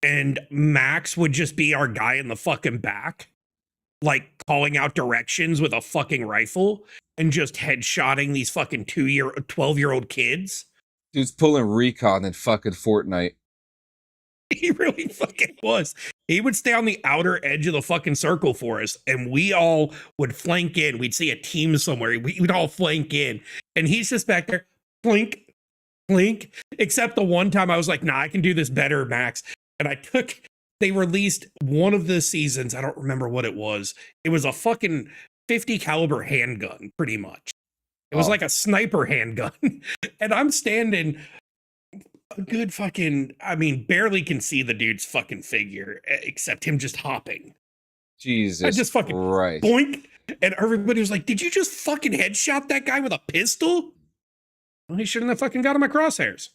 and Max would just be our guy in the fucking back, like calling out directions with a fucking rifle and just headshotting these fucking 12-year-old kids. Dude's pulling recon in fucking Fortnite. He really fucking was. He would stay on the outer edge of the fucking circle for us, and we all would flank in. We'd see a team somewhere. We'd all flank in, and he's just back there, blink, blink. Except the one time I was like, nah, I can do this better, Max. And they released one of the seasons. I don't remember what it was. It was a fucking 50 caliber handgun, pretty much. It was like a sniper handgun. And I'm standing a good fucking, I mean, barely can see the dude's fucking figure, except him just hopping. Jesus I just fucking Christ. boink. And everybody was like, did you just fucking headshot that guy with a pistol? Well, he shouldn't have fucking got on my crosshairs.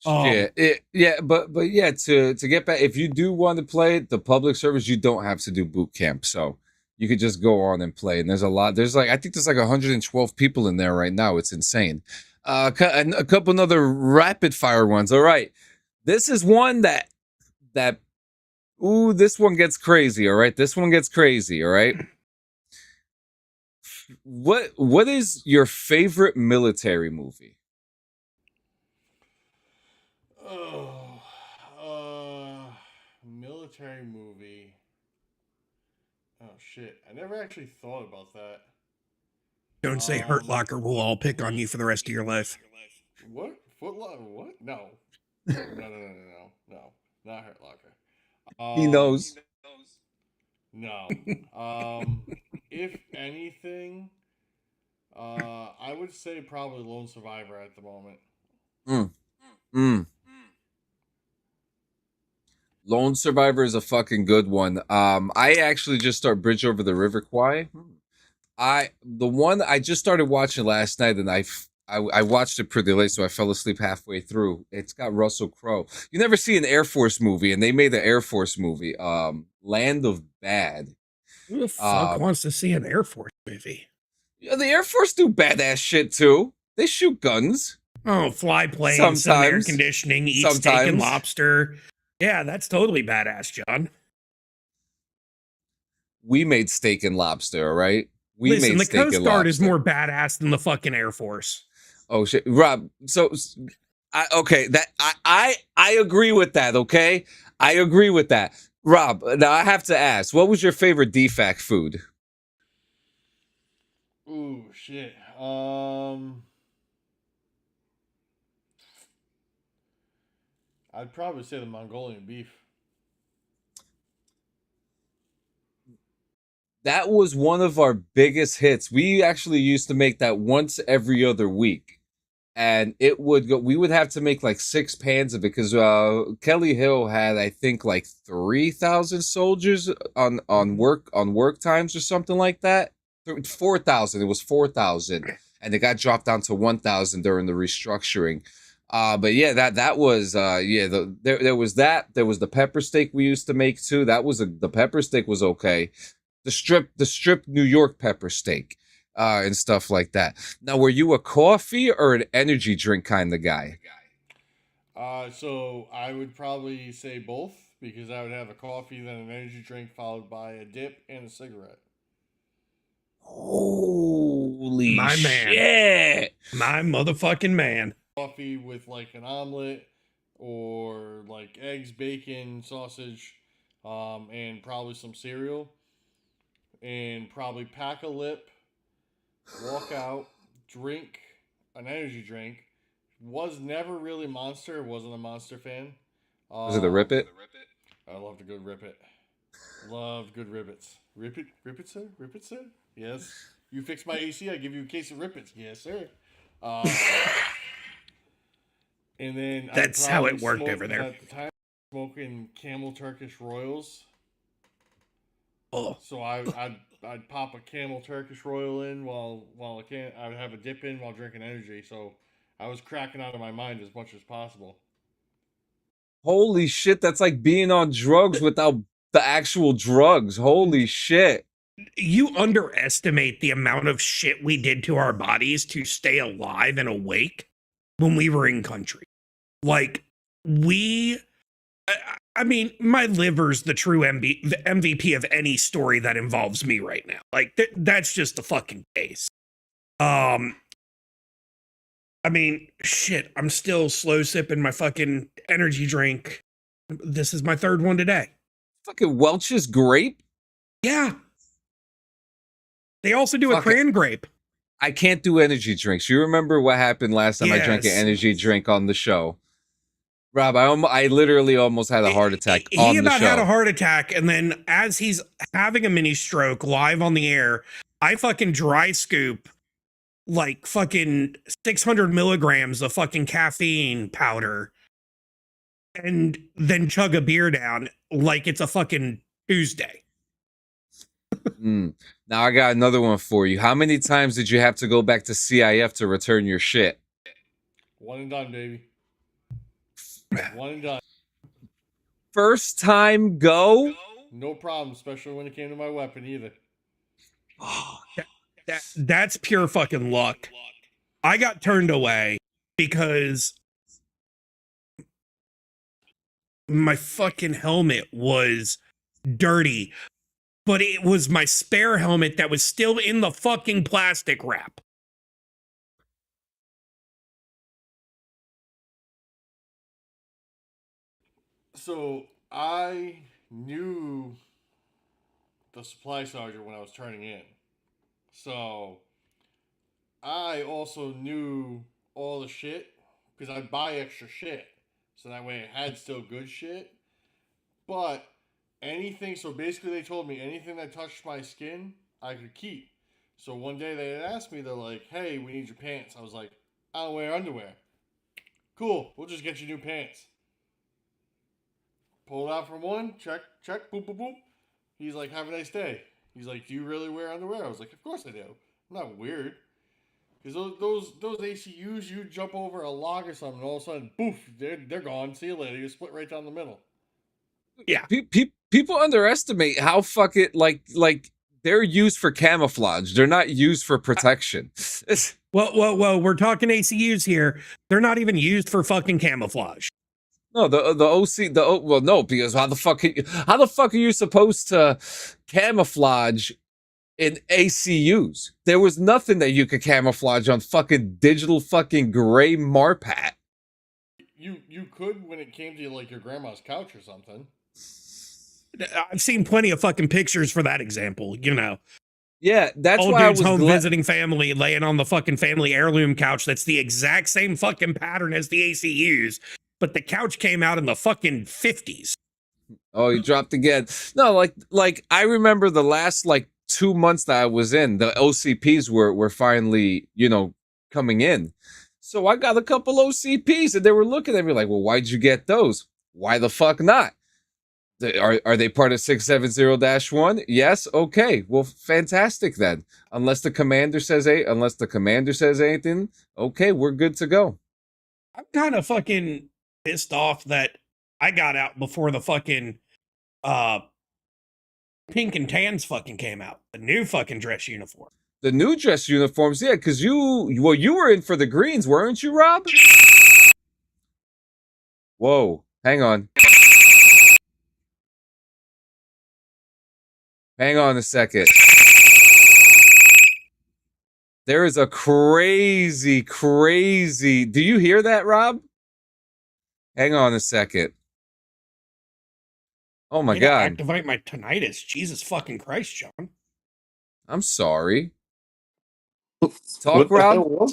But yeah, to get back, if you do want to play the public service, you don't have to do boot camp. So you could just go on and play. And there's I think there's like 112 people in there right now. It's insane. A couple other rapid fire ones. All right. This is one that this one gets crazy. All right. This one gets crazy. All right. What is your favorite military movie? Military movie. Oh shit! I never actually thought about that. Don't say Hurt Locker. We'll all pick on you for the rest of your life. What? Footlocker? What? No. No. Not Hurt Locker. He knows. No. If anything, I would say probably Lone Survivor at the moment. Lone Survivor is a fucking good one. I actually just started Bridge Over the River Kwai. The one I just started watching last night, and I watched it pretty late, so I fell asleep halfway through. It's got Russell Crowe. You never see an Air Force movie, and they made an Air Force movie, Land of Bad. Who the fuck wants to see an Air Force movie? Yeah, the Air Force do badass shit too. They shoot guns. Oh, fly planes, some air conditioning, eat steak and lobster. Yeah, that's totally badass, John. We made steak and lobster, all right? Listen, the Coast Guard is more badass than the fucking Air Force. Oh shit, Rob. So, I agree with that. Okay, I agree with that, Rob. Now I have to ask, what was your favorite DFAC food? Ooh, shit. I'd probably say the Mongolian beef. That was one of our biggest hits. We actually used to make that once every other week. And it would go, we would have to make like 6 pans of it because Kelly Hill had, I think, like 3,000 soldiers on work times or something like that. 4,000. It was 4,000, and it got dropped down to 1,000 during the restructuring. But yeah, that was there was that. There was the pepper steak we used to make too. The pepper steak was okay. The strip New York pepper steak. And stuff like that. Now, were you a coffee or an energy drink kind of guy? So I would probably say both because I would have a coffee, then an energy drink, followed by a dip and a cigarette. Holy My man. My motherfucking man. Coffee with like an omelet or like eggs, bacon, sausage, and probably some cereal, and probably pack a lip. Walk out, drink an energy drink. Was never really Monster. Wasn't a Monster fan. Was it the Rip It? I loved a good Rip It. Loved good Ribbits. Rip it, sir. Rip it, sir. Yes. You fix my AC, I give you a case of Rippets. Yes, sir. And then that's how it worked over there. At the time, smoking Camel Turkish Royals. Oh. So I'd pop a Camel Turkish Royal in while I would have a dip in while drinking energy. So I was cracking out of my mind as much as possible. Holy shit, that's like being on drugs without the actual drugs. Holy shit. You underestimate the amount of shit we did to our bodies to stay alive and awake when we were in country. Like, I mean, my liver's the true the MVP of any story that involves me right now. Like, that's just the fucking case. I mean, shit, I'm still slow sipping my fucking energy drink. This is my 3rd one today. Fucking Welch's grape? Yeah. They also do a cran grape. I can't do energy drinks. You remember what happened last time I drank an energy drink on the show? Rob, I literally almost had a heart attack on the show. He about had a heart attack, and then as he's having a mini stroke live on the air, I fucking dry scoop like fucking 600 milligrams of fucking caffeine powder and then chug a beer down like it's a fucking Tuesday. Now I got another one for you. How many times did you have to go back to CIF to return your shit? One and done, baby. One and done. First time go? No problem, especially when it came to my weapon either. That's pure fucking luck. I got turned away because my fucking helmet was dirty, but it was my spare helmet that was still in the fucking plastic wrap. So I knew the supply sergeant when I was turning in. So I also knew all the shit because I'd buy extra shit. So that way it had still good shit. But anything, so basically they told me anything that touched my skin, I could keep. So one day they had asked me, they're like, hey, we need your pants. I was like, I don't wear underwear. Cool, we'll just get you new pants. Pull it out from one, check, boop, boop, boop. He's like, have a nice day. He's like, do you really wear underwear? I was like, of course I do. I'm not weird. Because those ACUs, you jump over a log or something, and all of a sudden, poof, they're gone. See you later. You split right down the middle. Yeah. People underestimate how fucking, like, they're used for camouflage. They're not used for protection. Well, we're talking ACUs here. They're not even used for fucking camouflage. No, no, because how the fuck are you supposed to camouflage in ACUs? There was nothing that you could camouflage on fucking digital fucking gray Marpat. You could when it came to like your grandma's couch or something. I've seen plenty of fucking pictures for that example, you know. Yeah, that's Old why I dude's was home glad. visiting family, laying on the fucking family heirloom couch. That's the exact same fucking pattern as the ACUs, but the couch came out in the fucking 50s. Oh, he dropped again. No, like I remember the last like 2 months that I was in, the OCPs were finally, coming in. So I got a couple OCPs and they were looking at me like, well, why'd you get those? Why the fuck not? Are they part of 670-1? Yes. Okay. Well, fantastic then. Unless the commander says anything, okay, we're good to go. I'm kind of fucking pissed off that I got out before the fucking pink and tans fucking came out. The new fucking dress uniform. The new dress uniforms, yeah, because you were in for the greens, weren't you, Rob? Whoa, hang on. Hang on a second. There is a crazy. Do you hear that, Rob? Hang on a second. Oh my God. Activate my tinnitus. Jesus fucking Christ, John. I'm sorry. Talk, Rob?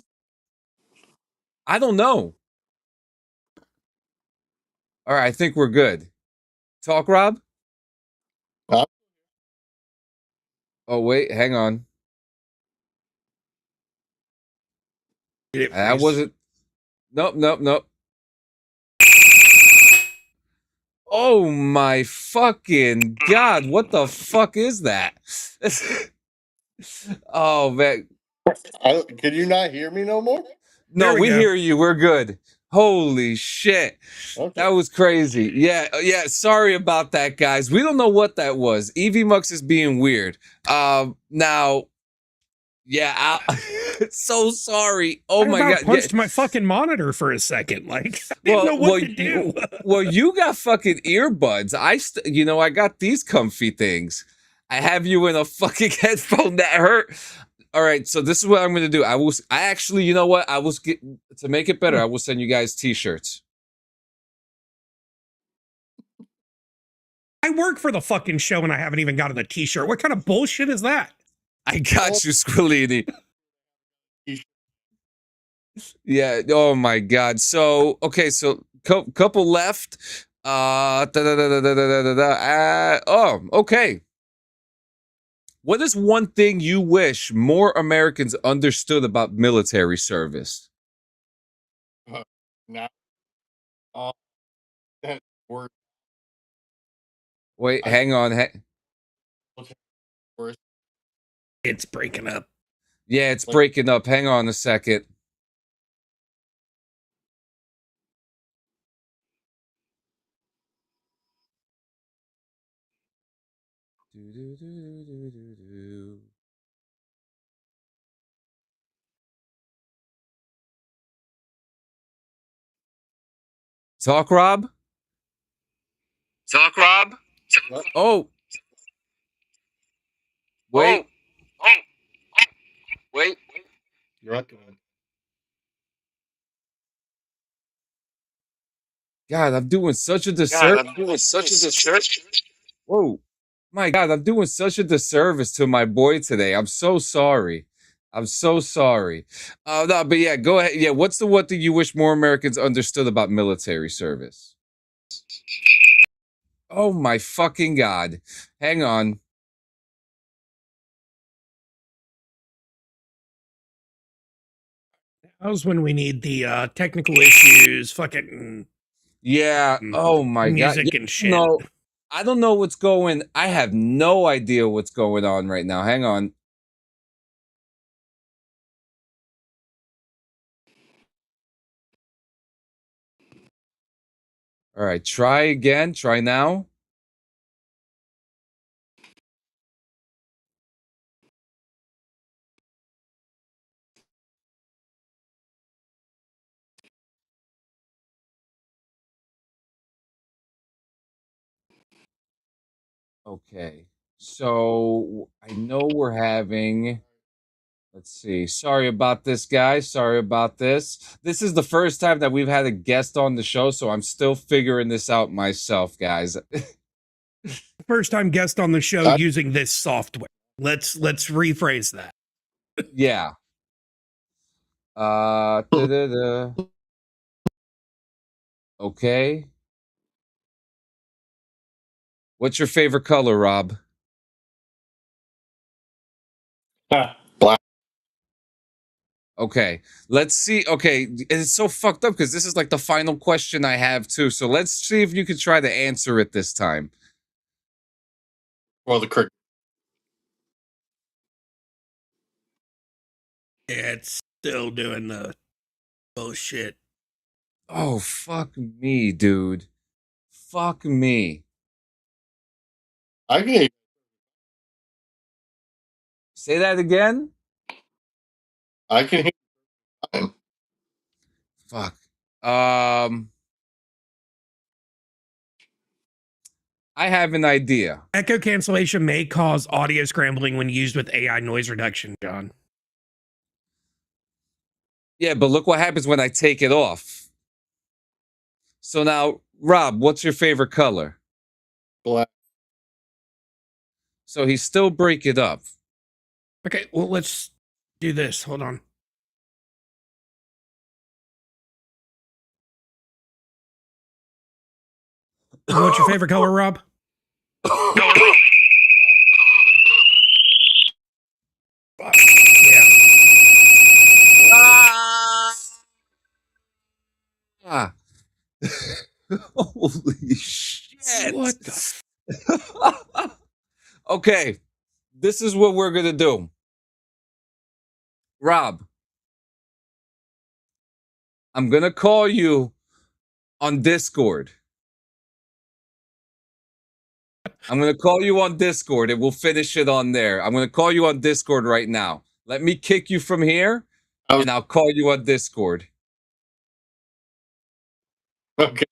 I don't know. All right, I think we're good. Talk, Rob? Oh, wait, hang on. I wasn't. Nope. Oh my fucking God, what the fuck is that? Oh, man. Can you not hear me no more? No, we hear you. We're good. Holy shit. Okay. That was crazy. Yeah. Sorry about that, guys. We don't know what that was. Evie Mux is being weird. Now, yeah, so sorry. Oh my God. Punched my fucking monitor for a second. Like, I didn't know what to do. Well, you got fucking earbuds. I got these comfy things. I have you in a fucking headphone that hurt. All right, so this is what I'm going to do. You know what? To make it better, I will send you guys t-shirts. I work for the fucking show and I haven't even gotten a t-shirt. What kind of bullshit is that? I got you, Squillini. Yeah, oh my God. So, okay, so couple left. Okay. What is one thing you wish more Americans understood about military service? Wait, hang on. It's breaking up. Yeah, it's breaking up. Hang on a second. Talk, Rob? Oh. Wait. Wait. You're right. God, I'm doing such a disservice. Whoa. My God, I'm doing such a disservice to my boy today. I'm so sorry. No, but yeah, go ahead. Yeah, what's the one thing you wish more Americans understood about military service? Oh my fucking God. Hang on. That was when we need the technical issues, fucking oh my music God. and shit. No, I don't know what's going. I have no idea what's going on right now. Hang on. All right, try again. Try now. Okay, so I know we're having. Let's see. Sorry about this, guys. Sorry about this. This is the first time that we've had a guest on the show, so I'm still figuring this out myself, guys. First time guest on the show using this software. Let's rephrase that. Yeah. Da-da-da. Okay. What's your favorite color, Rob? Black. Okay. Let's see. Okay. It's so fucked up because this is like the final question I have too. So let's see if you can try to answer it this time. Well, the cricket. Yeah, it's still doing the bullshit. Oh, fuck me, dude. Fuck me. I can hear you. Say that again? I can hear you. Fuck. I have an idea. Echo cancellation may cause audio scrambling when used with AI noise reduction, John. Yeah, but look what happens when I take it off. So now, Rob, what's your favorite color? Black. So he still break it up. Okay, well, let's do this. Hold on. What's your favorite color, Rob? Yeah. Ah. Holy shit. What the? Okay, this is what we're gonna do. Rob, I'm gonna call you on Discord. I'm gonna call you on Discord and we'll finish it on there. I'm gonna call you on Discord right now. Let me kick you from here and I'll call you on Discord. Okay.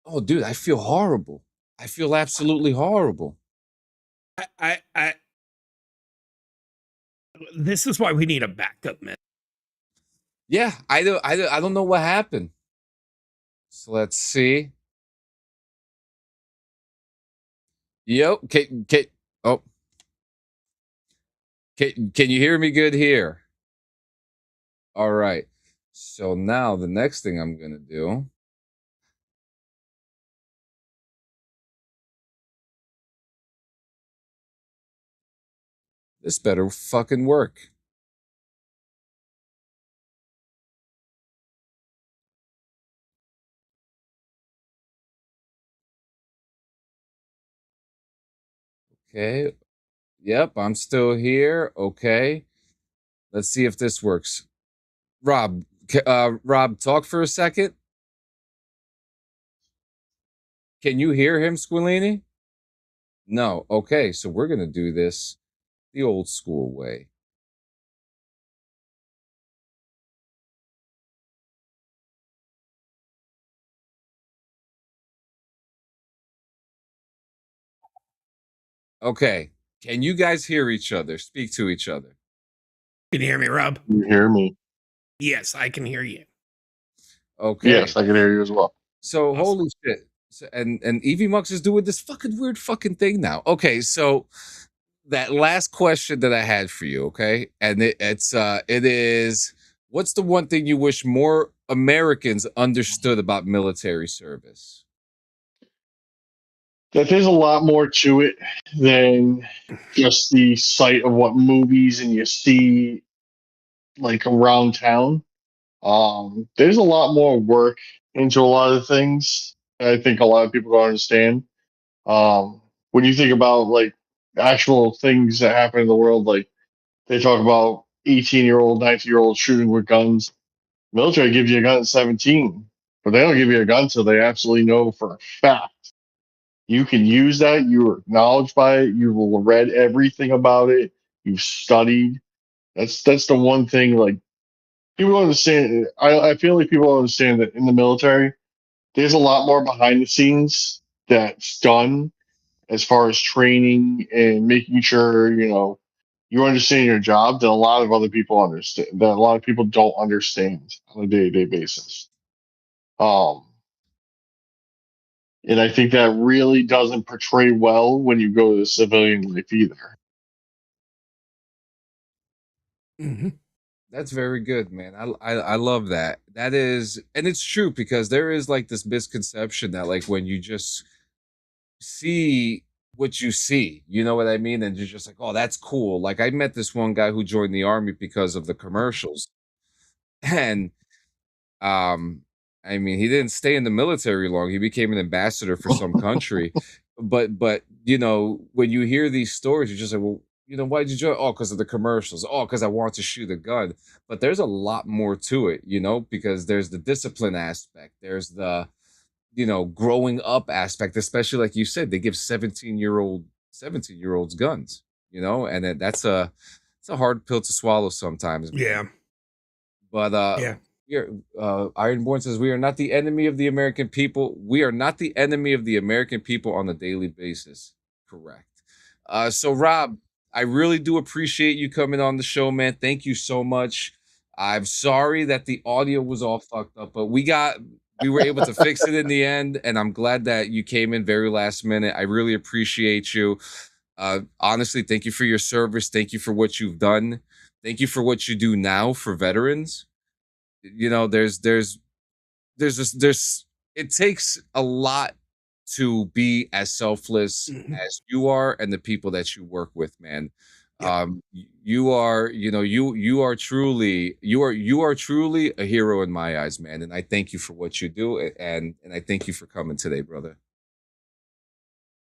Oh, dude, I feel horrible. I feel absolutely horrible. I this is why we need a backup, man. Yeah, I don't know what happened. So let's see. Yo, oh. Can you hear me good here? All right. So now the next thing I'm going to do. This better fucking work. Okay. Yep, I'm still here. Okay. Let's see if this works. Rob, Rob, talk for a second. Can you hear him, Squillini? No. Okay, so we're going to do this the old school way. Okay. Can you guys hear each other? Speak to each other. Can you hear me, Rob? You hear me? Yes, I can hear you. Okay. Yes, I can hear you as well. So Awesome. holy shit. So, and Evie Mux is doing this fucking weird fucking thing now. Okay, so that last question that I had for you, okay? And it is what's the one thing you wish more Americans understood about military service? That there's a lot more to it than just the sight of what movies and you see like around town. There's a lot more work into a lot of things. I think a lot of people don't understand. When you think about like actual things that happen in the world, like they talk about 18-year-old, 19-year-old shooting with guns. Military gives you a gun at 17, but they don't give you a gun till they absolutely know for a fact you can use that. You were acknowledged by it. You've read everything about it. You've studied. That's the one thing. Like people don't understand. I feel like people don't understand that in the military, there's a lot more behind the scenes that's done as far as training and making sure you understand your job that a lot of other people understand. That a lot of people don't understand on a day-to-day basis. Um, And I think that really doesn't portray well when you go to the civilian life either. Mm-hmm. That's very good, man. I love that. That is, and it's true because there is like this misconception that like when you just see what you see, you know what I mean, and you're just like, oh, that's cool. Like I met this one guy who joined the army because of the commercials, and um, I mean, he didn't stay in the military long. He became an ambassador for some country, but you know, when you hear these stories, you're just like, well, you know, why did you join? Oh, because of the commercials. Oh, because I want to shoot a gun. But there's a lot more to it, you know, because there's the discipline aspect. There's the, you know, growing up aspect, especially like you said, they give 17-year-olds guns, you know, and it's a hard pill to swallow sometimes. Yeah. But Yeah. Ironborn says we are not the enemy of the American people. We are not the enemy of the American people on a daily basis. Correct. So Rob, I really do appreciate you coming on the show, man. Thank you so much. I'm sorry that the audio was all fucked up, but we were able to fix it in the end, and I'm glad that you came in very last minute. I really appreciate you. Honestly, thank you for your service. Thank you for what you've done. Thank you for what you do now for veterans. You know, there's it takes a lot to be as selfless as you are and the people that you work with, man. Yep. You are, you know, you are truly a hero in my eyes, man. And I thank you for what you do, and I thank you for coming today, brother.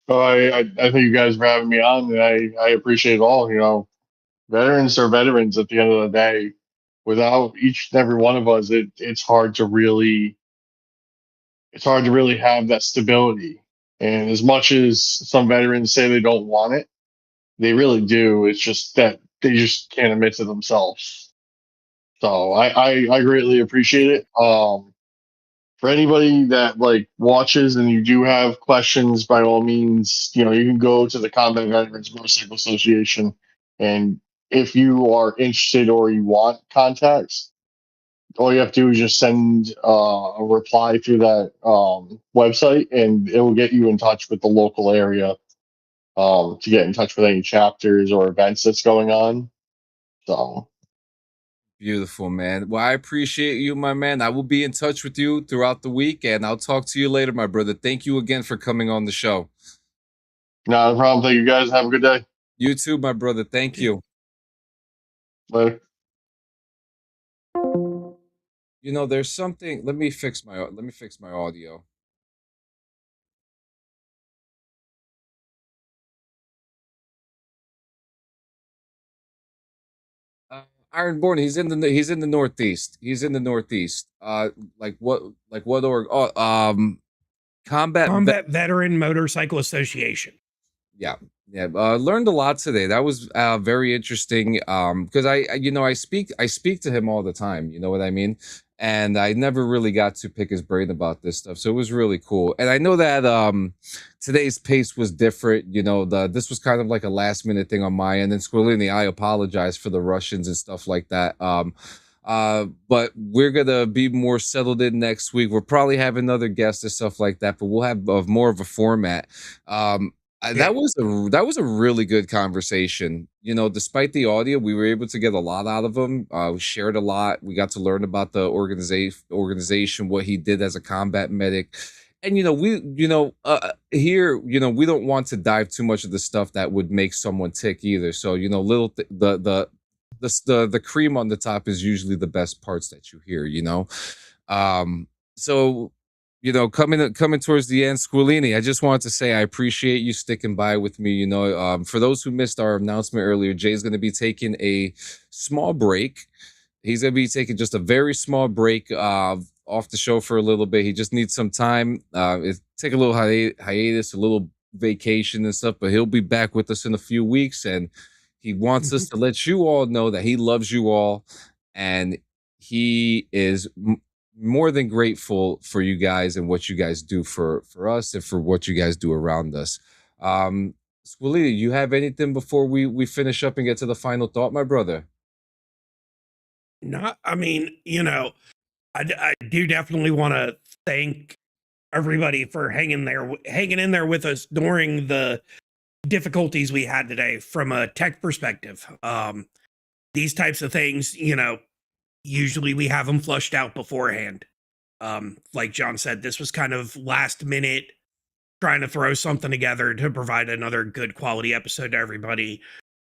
So I thank you guys for having me on, and I appreciate it all. You know, veterans are veterans at the end of the day. Without each and every one of us, it's hard to really have that stability. And as much as some veterans say they don't want it, they really do. It's just that they just can't admit to themselves. So I greatly appreciate it. For anybody that like watches and you do have questions, by all means, you know, you can go to the Combat Veterans Motorcycle Association, and if you are interested or you want contacts, all you have to do is just send a reply through that website, and it will get you in touch with the local area to get in touch with any chapters or events that's going on. So, Beautiful, man. Well, I appreciate you, my man. I will be in touch with you throughout the week, and I'll talk to you later, my brother. Thank you again for coming on the show. not a problem. Thank you guys. Have a good day. You too, my brother. Thank you. Later. You know, there's something. Let me fix my audio. Ironborn, he's in the Northeast. He's in the Northeast. Like what org? Oh, Combat Veteran Motorcycle Association. Yeah. Learned a lot today. That was very interesting. Because I speak to him all the time. You know what I mean? And I never really got to pick his brain about this stuff. So it was really cool. And I know that today's pace was different. You know, this was kind of like a last minute thing on my end. And Squillini, I apologize for the Russians and stuff like that. But we're gonna be more settled in next week. We'll probably have another guest and stuff like that, but we'll have more of a format. That was a really good conversation. You know, despite the audio, we were able to get a lot out of him. We shared a lot. We got to learn about the organization, what he did as a combat medic. And here, we don't want to dive too much of the stuff that would make someone tick either. So, the cream on the top is usually the best parts that you hear, so coming towards the end, Squillini, I just wanted to say I appreciate you sticking by with me. For those who missed our announcement earlier, Jay's going to be taking a small break. He's going to be taking just a very small break off the show for a little bit. He just needs some time. Take a little hiatus, a little vacation and stuff, but he'll be back with us in a few weeks, and he wants us to let you all know that he loves you all, and he is more than grateful for you guys and what you guys do for us and for what you guys do around us. Squillini, you have anything before we finish up and get to the final thought, my brother? I do definitely want to thank everybody for hanging in there with us during the difficulties we had today from a tech perspective. These types of things, usually we have them flushed out beforehand. Like John said, this was kind of last minute trying to throw something together to provide another good quality episode to everybody.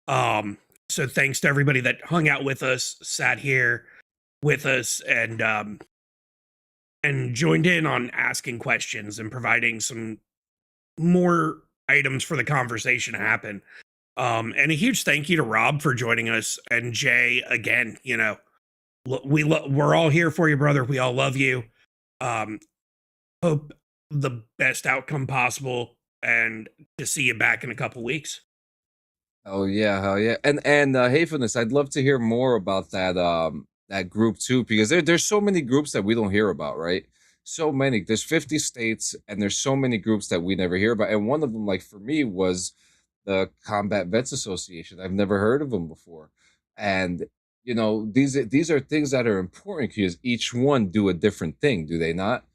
So thanks to everybody that hung out with us, sat here with us, and joined in on asking questions and providing some more items for the conversation to happen. And a huge thank you to Rob for joining us, and Jay again. We're all here for you, brother. We all love you. Hope the best outcome possible, and to see you back in a couple weeks. Oh yeah, hell yeah. And Hatefulness, I'd love to hear more about that group too, because there's so many groups that we don't hear about, right? So many. There's 50 states, and there's so many groups that we never hear about. And one of them, like for me, was the Combat Vets Association. I've never heard of them before. And these are things that are important because each one do a different thing, do they not?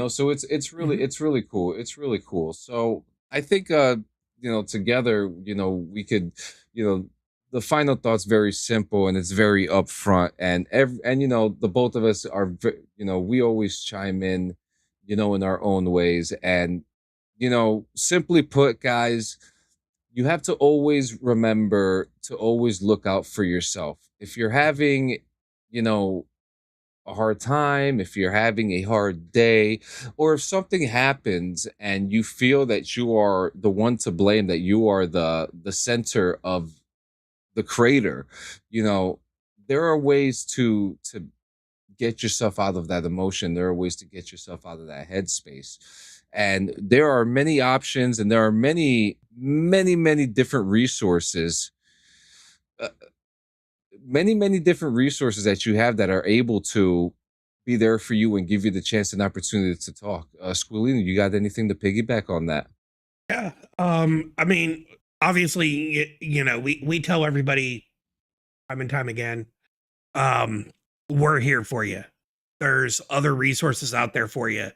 So it's really cool. It's really cool. So I think together, we could, the final thought's very simple and it's very upfront, and the both of us are, we always chime in, in our own ways. And, simply put, guys, you have to always remember to always look out for yourself. If you're having, a hard time, if you're having a hard day, or if something happens and you feel that you are the one to blame, that you are the center of the crater, there are ways to get yourself out of that emotion. There are ways to get yourself out of that headspace. And there are many options, and there are many, many, many different resources. Many different resources that you have that are able to be there for you and give you the chance and opportunity to talk. Squillini, you got anything to piggyback on that? Yeah. I mean, obviously, we tell everybody time and time again, we're here for you. There's other resources out there for you.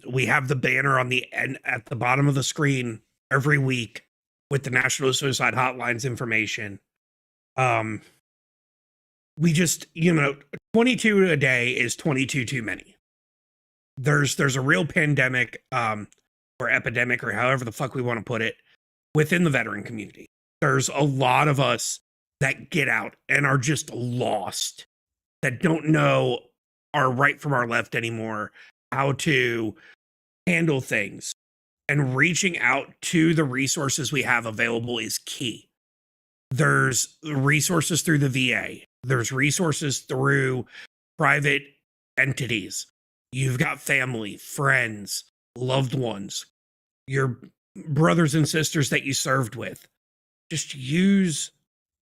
We have the banner on the end at the bottom of the screen every week with the National Suicide Hotline's information. We just, 22 a day is 22 too many. There's a real pandemic, or epidemic, or however the fuck we want to put it, within the veteran community. There's a lot of us that get out and are just lost, that don't know our right from our left anymore, how to handle things. And reaching out to the resources we have available is key. There's resources through the VA. There's resources through private entities. You've got family, friends, loved ones, your brothers and sisters that you served with. Just use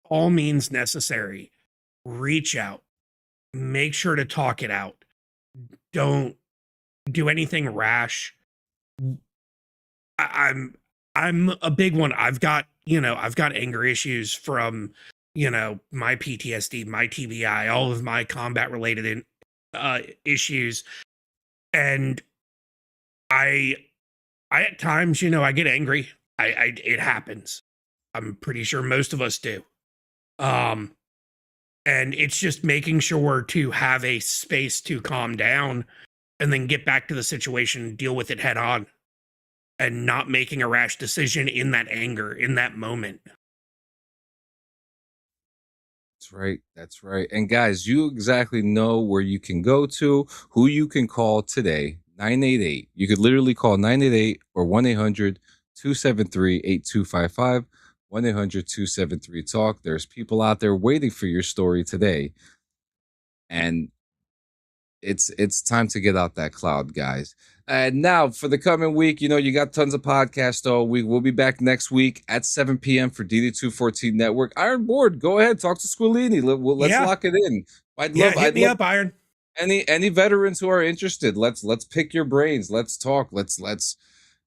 all means necessary. Reach out. Make sure to talk it out. Don't do anything rash. I'm a big one. I've got anger issues from, my PTSD, my TBI, all of my combat related issues. And I at times, I get angry. It happens. I'm pretty sure most of us do. And it's just making sure to have a space to calm down and then get back to the situation, deal with it head on, and not making a rash decision in that anger, in that moment. That's right. And guys, you exactly know where you can go to, who you can call today. 988. You could literally call 988 or 1-800-273-8255. 1-800-273-TALK. There's people out there waiting for your story today. And it's time to get out that cloud, guys. And now for the coming week, you got tons of podcasts all week. We'll be back next week at 7 p.m. for DD214 Network. Iron Board, go ahead, talk to Squillini. Let's lock it in. I'd love up, Iron. Any veterans who are interested, let's pick your brains. Let's talk. Let's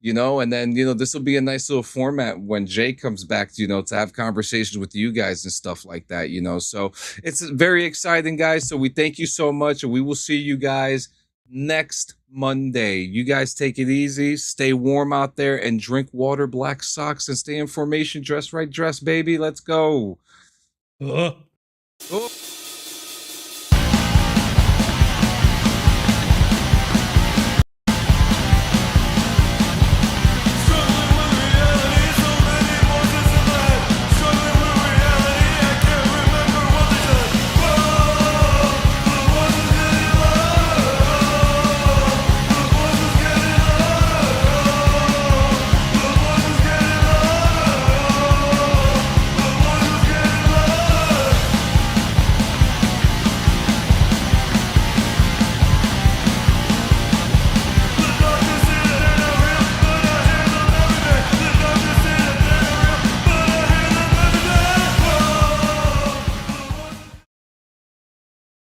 and then this will be a nice little format when Jay comes back, to have conversations with you guys and stuff like that. So it's very exciting, guys. So we thank you so much, and we will see you guys next Monday. You guys take it easy, stay warm out there, and drink water, black socks, and stay in formation. Dress right, dress, baby. Let's go. Ugh. Oh.